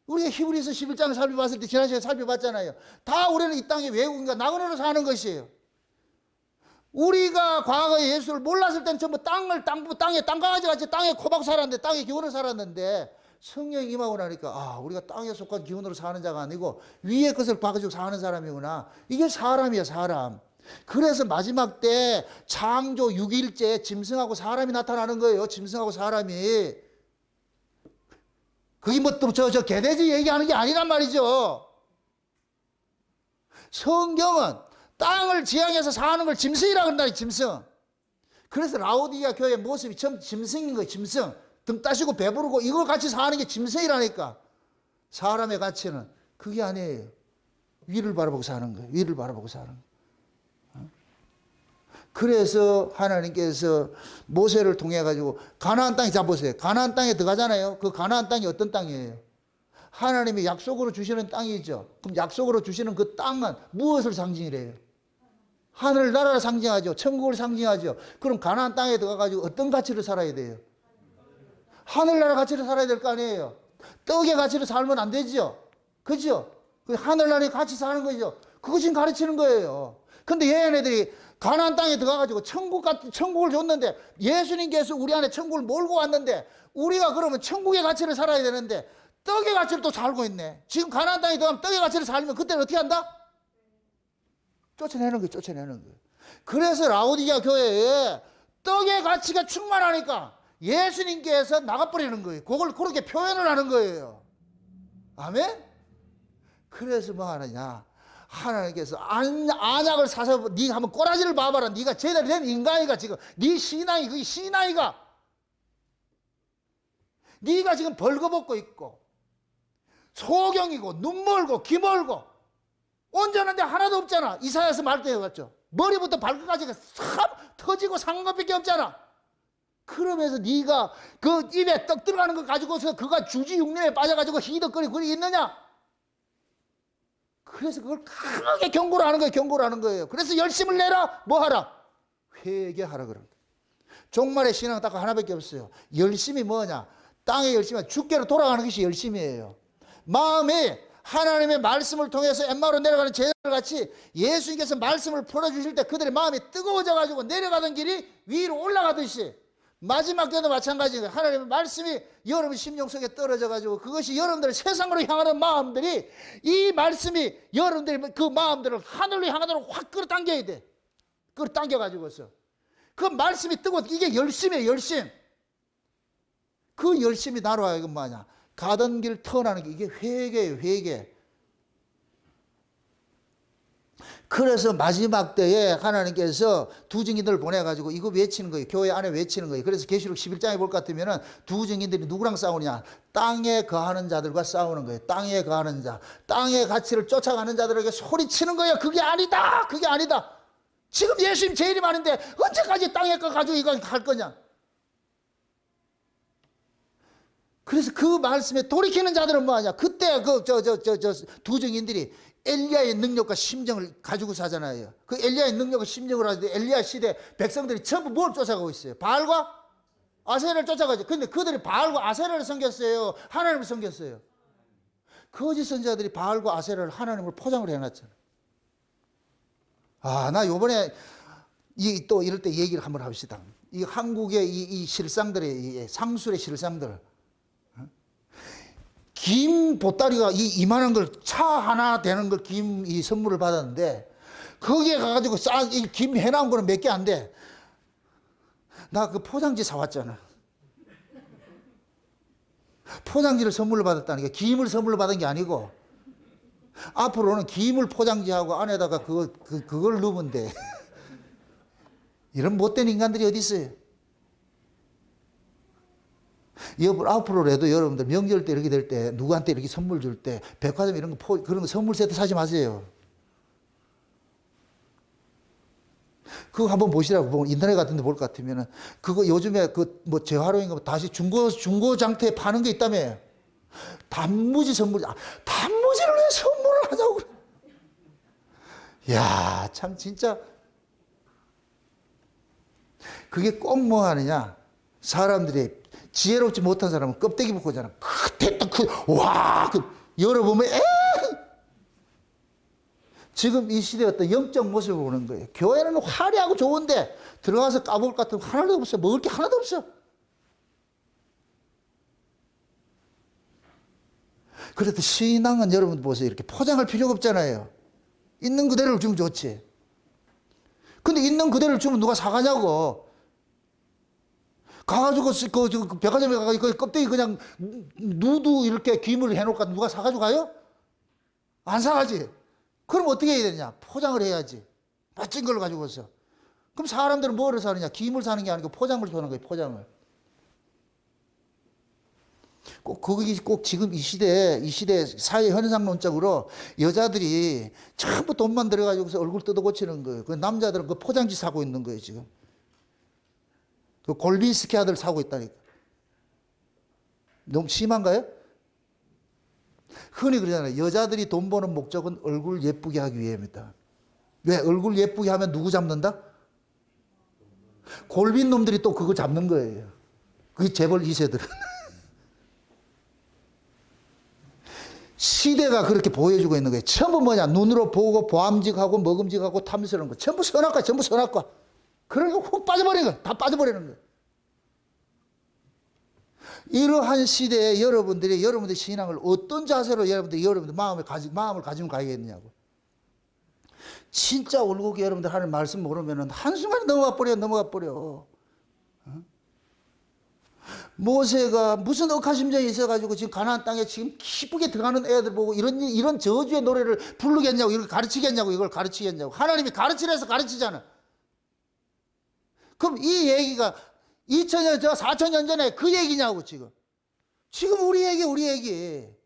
우리가 히브리서 11장을 살펴봤을 때 지난 시간에 살펴봤잖아요. 다 우리는 이 땅의 외국인과 나그네로 사는 것이에요. 우리가 과거에 예수를 몰랐을 때는 전부 땅에 땅강아지 같이 땅에 코박 살았는데 땅에 기운으로 살았는데 성령이 임하고 나니까 우리가 땅에 속한 기운으로 사는 자가 아니고 위의 것을 봐가지고 사는 사람이구나. 이게 사람이야, 사람. 그래서 마지막 때 창조 6일째 짐승하고 사람이 나타나는 거예요. 짐승하고 사람이. 그게 뭐 또 저 개돼지 얘기하는 게 아니란 말이죠. 성경은 땅을 지향해서 사는 걸 짐승이라고 한다니, 짐승. 그래서 라오디게아 교회의 모습이 참 짐승인 거예요, 짐승. 등 따시고 배부르고 이걸 같이 사는 게 짐승이라니까. 사람의 가치는 그게 아니에요. 위를 바라보고 사는 거예요. 위를 바라보고 사는 거예요. 그래서 하나님께서 모세를 통해 가지고 가나안 땅에 잡으세요. 가나안 땅에 들어가잖아요. 그 가나안 땅이 어떤 땅이에요? 하나님이 약속으로 주시는 땅이죠. 그럼 약속으로 주시는 그 땅은 무엇을 상징이래요? 하늘나라를 상징하죠. 천국을 상징하죠. 그럼 가나안 땅에 들어가 가지고 어떤 가치를 살아야 돼요? 하늘나라 가치를 살아야 될 거 아니에요. 떡의 가치를 살면 안 되죠. 그죠? 그 하늘나라의 가치 사는 거죠. 그것이 가르치는 거예요. 근데 얘네들이 가나안 땅에 들어가가지고 천국을 줬는데 예수님께서 우리 안에 천국을 몰고 왔는데 우리가 그러면 천국의 가치를 살아야 되는데 떡의 가치를 또 살고 있네. 지금 가나안 땅에 들어가면 떡의 가치를 살면 그때는 어떻게 한다? 쫓아내는 거예요. 쫓아내는 거예요. 그래서 라오디게아 교회에 떡의 가치가 충만하니까 예수님께서 나가버리는 거예요. 그걸 그렇게 표현을 하는 거예요. 아멘? 그래서 뭐 하느냐. 하나님께서 안약을 사서 네가 한번 꼬라지를 봐봐라. 네가 제대로 된 인간이가 지금 네 신앙이 그게 신앙이가 네가 지금 벌거벗고 있고 소경이고 눈멀고 귀멀고 온전한데 하나도 없잖아. 이사야서 말대에 갔죠. 머리부터 발끝까지가 참 터지고 상한 것밖에 없잖아. 그러면서 네가 그 입에 떡 들어가는 거 가지고서 그가 주지육림에 빠져가지고 히덕거리고 그리 있느냐? 그래서 그걸 강하게 경고를 하는 거예요. 경고를 하는 거예요. 그래서 열심을 내라. 뭐 하라? 회개하라 그런 거예요. 종말의 신앙은 딱 하나밖에 없어요. 열심이 뭐냐? 땅의 열심은 주께로 돌아가는 것이 열심이에요. 마음에 하나님의 말씀을 통해서 엠마오로 내려가는 제자들 같이 예수님께서 말씀을 풀어주실 때 그들의 마음이 뜨거워져 가지고 내려가던 길이 위로 올라가듯이 마지막 때도 마찬가지예요. 하나님의 말씀이 여러분 심령 속에 떨어져 가지고 그것이 여러분들의 세상으로 향하는 마음들이 이 말씀이 여러분들의 그 마음들을 하늘로 향하도록 확 끌어당겨야 돼. 끌어당겨 가지고서 그 말씀이 뜨거워. 이게 열심이에요. 열심. 그 열심이 나로 하여금 뭐냐? 가던 길 턴하는 게 이게 회개예요. 회개. 그래서 마지막 때에 하나님께서 두 증인들을 보내가지고 이거 외치는 거예요. 교회 안에 외치는 거예요. 그래서 계시록 11장에 볼 것 같으면은 두 증인들이 누구랑 싸우냐? 땅에 거하는 자들과 싸우는 거예요. 땅에 거하는 자. 땅의 가치를 쫓아가는 자들에게 소리치는 거예요. 그게 아니다. 그게 아니다. 지금 예수님 제일이 많은데 언제까지 땅에 거 가지고 이거 갈 거냐? 그래서 그 말씀에 돌이키는 자들은 뭐하냐? 그때 두 증인들이 엘리야의 능력과 심정을 가지고 사잖아요. 그 엘리야의 능력과 심정을 하는데 엘리야 시대 백성들이 전부 뭘 쫓아가고 있어요? 바알과 아세라를 쫓아가죠. 근데 그들이 바알과 아세라를 섬겼어요? 하나님을 섬겼어요? 거짓 선자들이 바알과 아세라를 하나님을 포장을 해놨잖아요. 나 요번에 또 이럴 때 얘기를 한번 합시다. 이 한국의 이 실상들의 상술의 실상들. 김 보따리가 이만한 걸 차 하나 되는 걸 김 이 선물을 받았는데 거기에 가가지고 이 김 해나온 거는 몇 개 안 돼. 나 그 포장지 사왔잖아. 포장지를 선물로 받았다는 게 김을 선물로 받은 게 아니고 앞으로는 김을 포장지하고 안에다가 그걸 넣으면 돼. 이런 못된 인간들이 어디 있어요? 앞으로라도 여러분들 명절 때 이렇게 될 때 누구한테 이렇게 선물 줄 때 백화점 이런 거 그런 거 선물 세트 사지 마세요. 그거 한번 보시라고. 인터넷 같은 데 볼 것 같으면은 그거 요즘에 재활용인 거 다시 중고 장터에 파는 게 있다며. 단무지 선물. 단무지를 왜 선물을 하자고 그래. 야, 참 진짜 그게 꼭 뭐 하느냐? 사람들이 지혜롭지 못한 사람은 껍데기 벗고 잖아. 열어보면 지금 이 시대의 어떤 영적 모습을 보는 거예요. 교회는 화려하고 좋은데 들어가서 까볼 것 같으면 하나도 없어. 먹을 게 하나도 없어. 그래도 신앙은 여러분 보세요. 이렇게 포장할 필요가 없잖아요. 있는 그대로를 주면 좋지. 근데 있는 그대로를 주면 누가 사가냐고. 가가지고 그 백화점에 가가지고 그 껍데기 그냥 누드 이렇게 김을 해놓을까 누가 사가지고 가요? 안 사가지. 그럼 어떻게 해야 되냐? 포장을 해야지. 멋진 걸 가지고서. 그럼 사람들은 뭐를 사느냐? 김을 사는 게 아니고 포장을 사는 거예요. 포장을. 꼭 지금 이 시대 사회 현상론적으로 여자들이 전부 돈만 들여가지고서 얼굴 뜯어 고치는 거예요. 그 남자들은 그 포장지 사고 있는 거예요, 지금. 그 골빈스키 아들 사고 있다니까. 너무 심한가요? 흔히 그러잖아요. 여자들이 돈 버는 목적은 얼굴 예쁘게 하기 위함이다. 왜? 얼굴 예쁘게 하면 누구 잡는다? 골빈 놈들이 또 그거 잡는 거예요. 그게 재벌 2세들은. 시대가 그렇게 보여주고 있는 거예요. 전부 뭐냐? 눈으로 보고 보암직하고 먹음직하고 탐스러운 거. 전부 선악과, 전부 선악과. 그러니까 훅 빠져버리는 거예요. 다 빠져버리는 거예요. 이러한 시대에 여러분들의 신앙을 어떤 자세로 여러분들 마음을 가지면 가야겠느냐고. 진짜 올곧게 여러분들 하는 말씀 모르면은 한순간에 넘어가 버려. 모세가 무슨 억하심정이 있어가지고 지금 가나안 땅에 지금 기쁘게 들어가는 애들 보고 이런 저주의 노래를 부르겠냐고, 이걸 가르치겠냐고, 이걸 가르치겠냐고. 하나님이 가르치래서 가르치잖아. 그럼 이 얘기가 2000년, 4000년 전에 그 얘기냐고, 지금. 지금 우리 얘기.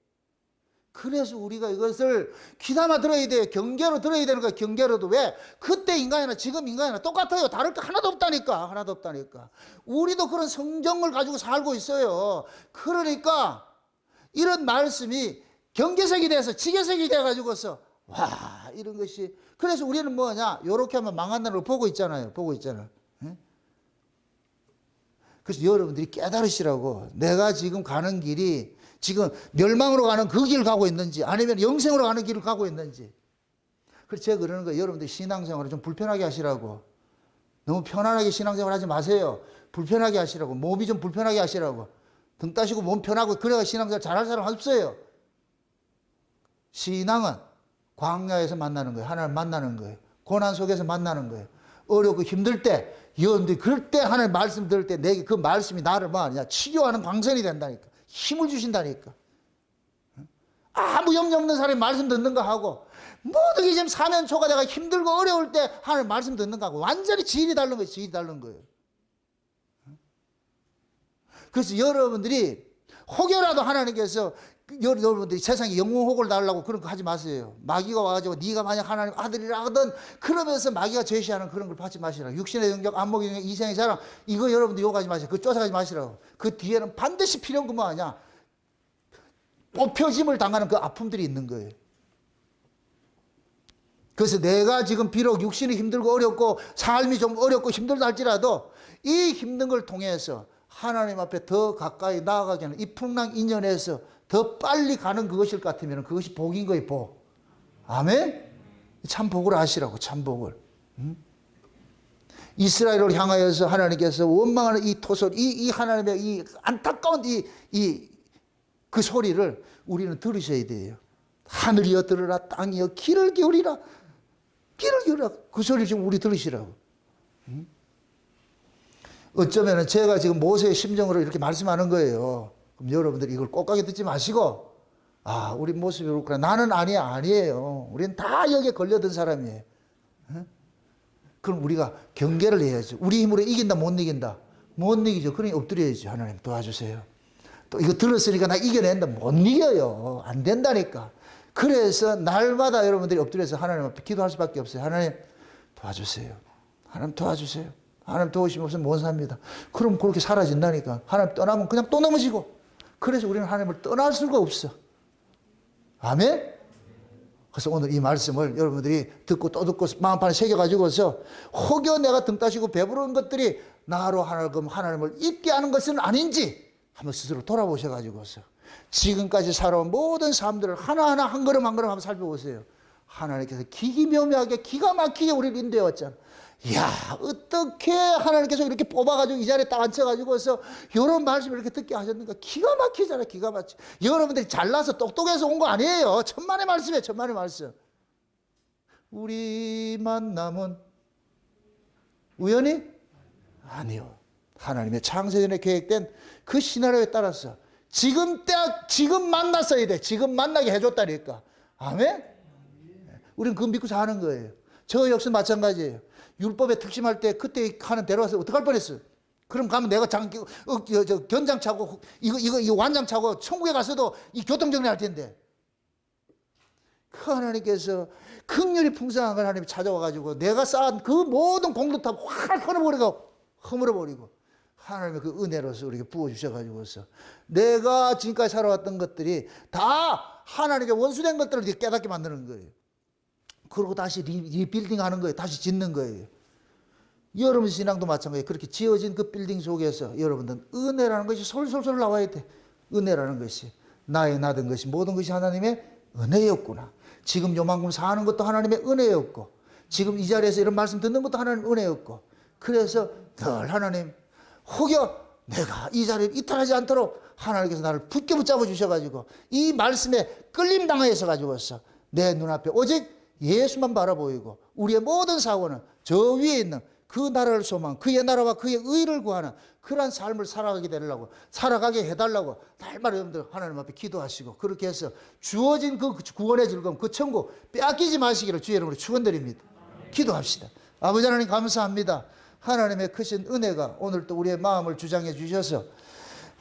그래서 우리가 이것을 귀담아 들어야 돼요. 경계로 들어야 되는 거야, 경계로도. 왜? 그때 인간이나 지금 인간이나 똑같아요. 다를 게 하나도 없다니까. 우리도 그런 성경을 가지고 살고 있어요. 그러니까 이런 말씀이 경계색이 돼서 지계색이 돼가지고서 와, 이런 것이. 그래서 우리는 뭐냐? 요렇게 하면 망한다는 걸 보고 있잖아요. 응? 그래서 여러분들이 깨달으시라고. 내가 지금 가는 길이 지금 멸망으로 가는 그 길을 가고 있는지 아니면 영생으로 가는 길을 가고 있는지. 그래서 제가 그러는 거예요. 여러분들 신앙생활을 좀 불편하게 하시라고. 너무 편안하게 신앙생활 하지 마세요. 불편하게 하시라고. 몸이 좀 불편하게 하시라고. 등 따시고 몸 편하고 그래야 신앙생활 잘할 사람 없어요. 신앙은 광야에서 만나는 거예요. 하나님 만나는 거예요. 고난 속에서 만나는 거예요. 어렵고 힘들 때, 여러분들이 그럴 때 하나님 말씀 들을 때 내게 그 말씀이 나를 뭐 하냐? 치료하는 광선이 된다니까. 힘을 주신다니까. 아무 염려 없는 사람이 말씀 듣는 거 하고, 모든 게 지금 사면초가 내가 힘들고 어려울 때 하나님 말씀 듣는 거 하고, 완전히 질이 다른 거예요. 그래서 여러분들이 혹여라도 하나님께서 여러분들이 세상에 영웅 혹을 달라고 그런 거 하지 마세요. 마귀가 와가지고 네가 만약 하나님 아들이라 하든 그러면서 마귀가 제시하는 그런 걸 받지 마시라고. 육신의 영역, 안목의 영역, 이생의 자랑, 이거 여러분들 욕하지 마시고 그거 쫓아가지 마시라고. 그 뒤에는 반드시 필요한 거 뭐 아니야? 뽑혀짐을 당하는 그 아픔들이 있는 거예요. 그래서 내가 지금 비록 육신이 힘들고 어렵고 삶이 좀 어렵고 힘들다 할지라도 이 힘든 걸 통해서 하나님 앞에 더 가까이 나아가게 하는 이 풍랑 인연에서 더 빨리 가는 그것일 것 같으면 그것이 복인 거예요, 복. 아멘? 참 복을 하시라고, 참 복을. 이스라엘을 향하여서 하나님께서 원망하는 이 토솔, 이 하나님의 이 안타까운 그 소리를 우리는 들으셔야 돼요. 하늘이여 들으라, 땅이여 귀를 기울이라. 그 소리를 지금 우리 들으시라고. 어쩌면 제가 지금 모세의 심정으로 이렇게 말씀하는 거예요. 그럼 여러분들이 이걸 꼭가게 듣지 마시고, 아, 우리 모습이 그렇구나. 나는 아니에요. 우리는 다 여기에 걸려든 사람이에요. 그럼 우리가 경계를 해야죠. 우리 힘으로 이긴다, 못 이긴다? 못 이기죠. 그러니 엎드려야죠. 하나님 도와주세요. 또 이거 들었으니까 나 이겨낸다. 못 이겨요. 안 된다니까. 그래서 날마다 여러분들이 엎드려서 하나님 앞에 기도할 수밖에 없어요. 하나님 도와주세요. 하나님 도와주세요. 하나님 도우시면 없으면 못 삽니다. 그럼 그렇게 사라진다니까. 하나님 떠나면 그냥 또 넘어지고. 그래서 우리는 하나님을 떠날 수가 없어. 아멘? 그래서 오늘 이 말씀을 여러분들이 듣고 또 듣고 마음판에 새겨가지고서 혹여 내가 등 따시고 배부른 것들이 나로 하나님을 잊게 하는 것은 아닌지 한번 스스로 돌아보셔가지고서 지금까지 살아온 모든 삶들을 하나하나 한 걸음 한 걸음 한번 살펴보세요. 하나님께서 기기묘묘하게 기가 막히게 우리를 인도해 왔잖아. 이야, 어떻게 하나님께서 이렇게 뽑아가지고 이 자리에 딱 앉혀가지고서 이런 말씀을 이렇게 듣게 하셨는가. 기가 막히잖아, 기가 막히. 여러분들이 잘나서 똑똑해서 온 거 아니에요. 천만의 말씀이에요, 천만의 말씀. 우리 만남은 우연히? 아니요. 하나님의 창세전에 계획된 그 시나리오에 따라서 지금 만났어야 돼. 지금 만나게 해줬다니까. 아멘? 우리는 그거 믿고 사는 거예요. 저 역시 마찬가지예요. 율법에 특심할 때 그때 하는 대로 가서 어떡할 뻔했어. 그럼 가면 내가 견장 차고 이거 완장 차고 천국에 가서도 이 교통정리 할 텐데. 그 하나님께서 긍휼이 풍성한 하나님이 찾아와가지고 내가 쌓은 그 모든 공덕탑 확 허물어버리고 하나님의 그 은혜로서 우리에게 부어주셔가지고서 내가 지금까지 살아왔던 것들이 다 하나님의 원수된 것들을 깨닫게 만드는 거예요. 그리고 다시 리빌딩 하는 거예요. 다시 짓는 거예요. 여러분 신앙도 마찬가지예요. 그렇게 지어진 그 빌딩 속에서 여러분들은 은혜라는 것이 솔솔솔 나와야 돼. 은혜라는 것이 나의 나된 것이 모든 것이 하나님의 은혜였구나. 지금 요만큼 사는 것도 하나님의 은혜였고 지금 이 자리에서 이런 말씀 듣는 것도 하나님의 은혜였고 그래서 늘 하나님 혹여 내가 이 자리를 이탈하지 않도록 하나님께서 나를 붙게 붙잡아 주셔가지고 이 말씀에 끌림 당하여서 가지고서 내 눈앞에 오직 예수만 바라보이고 우리의 모든 사고는 저 위에 있는 그 나라를 소망, 그의 나라와 그의 의를 구하는 그러한 삶을 살아가게 해달라고 날마다 여러분들 하나님 앞에 기도하시고, 그렇게 해서 주어진 그 구원의 즐거움, 그 천국 빼앗기지 마시기를 주의 이름으로 축원드립니다. 기도합시다. 아버지 하나님 감사합니다. 하나님의 크신 은혜가 오늘 또 우리의 마음을 주장해 주셔서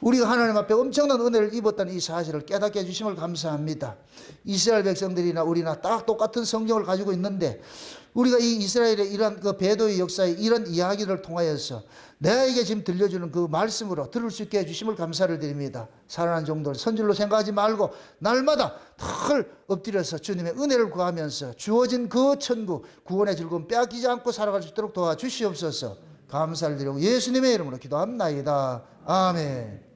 우리가 하나님 앞에 엄청난 은혜를 입었다는 이 사실을 깨닫게 해주심을 감사합니다. 이스라엘 백성들이나 우리나 딱 똑같은 성경을 가지고 있는데, 우리가 이 이스라엘의 이런 그 배도의 역사의 이런 이야기를 통하여서 내게 지금 들려주는 그 말씀으로 들을 수 있게 해주심을 감사를 드립니다. 살아난 종들 선질로 생각하지 말고 날마다 늘 엎드려서 주님의 은혜를 구하면서 주어진 그 천국 구원의 즐거움 빼앗기지 않고 살아갈 수 있도록 도와주시옵소서. 감사를 드리고 예수님의 이름으로 기도합나이다. 아멘.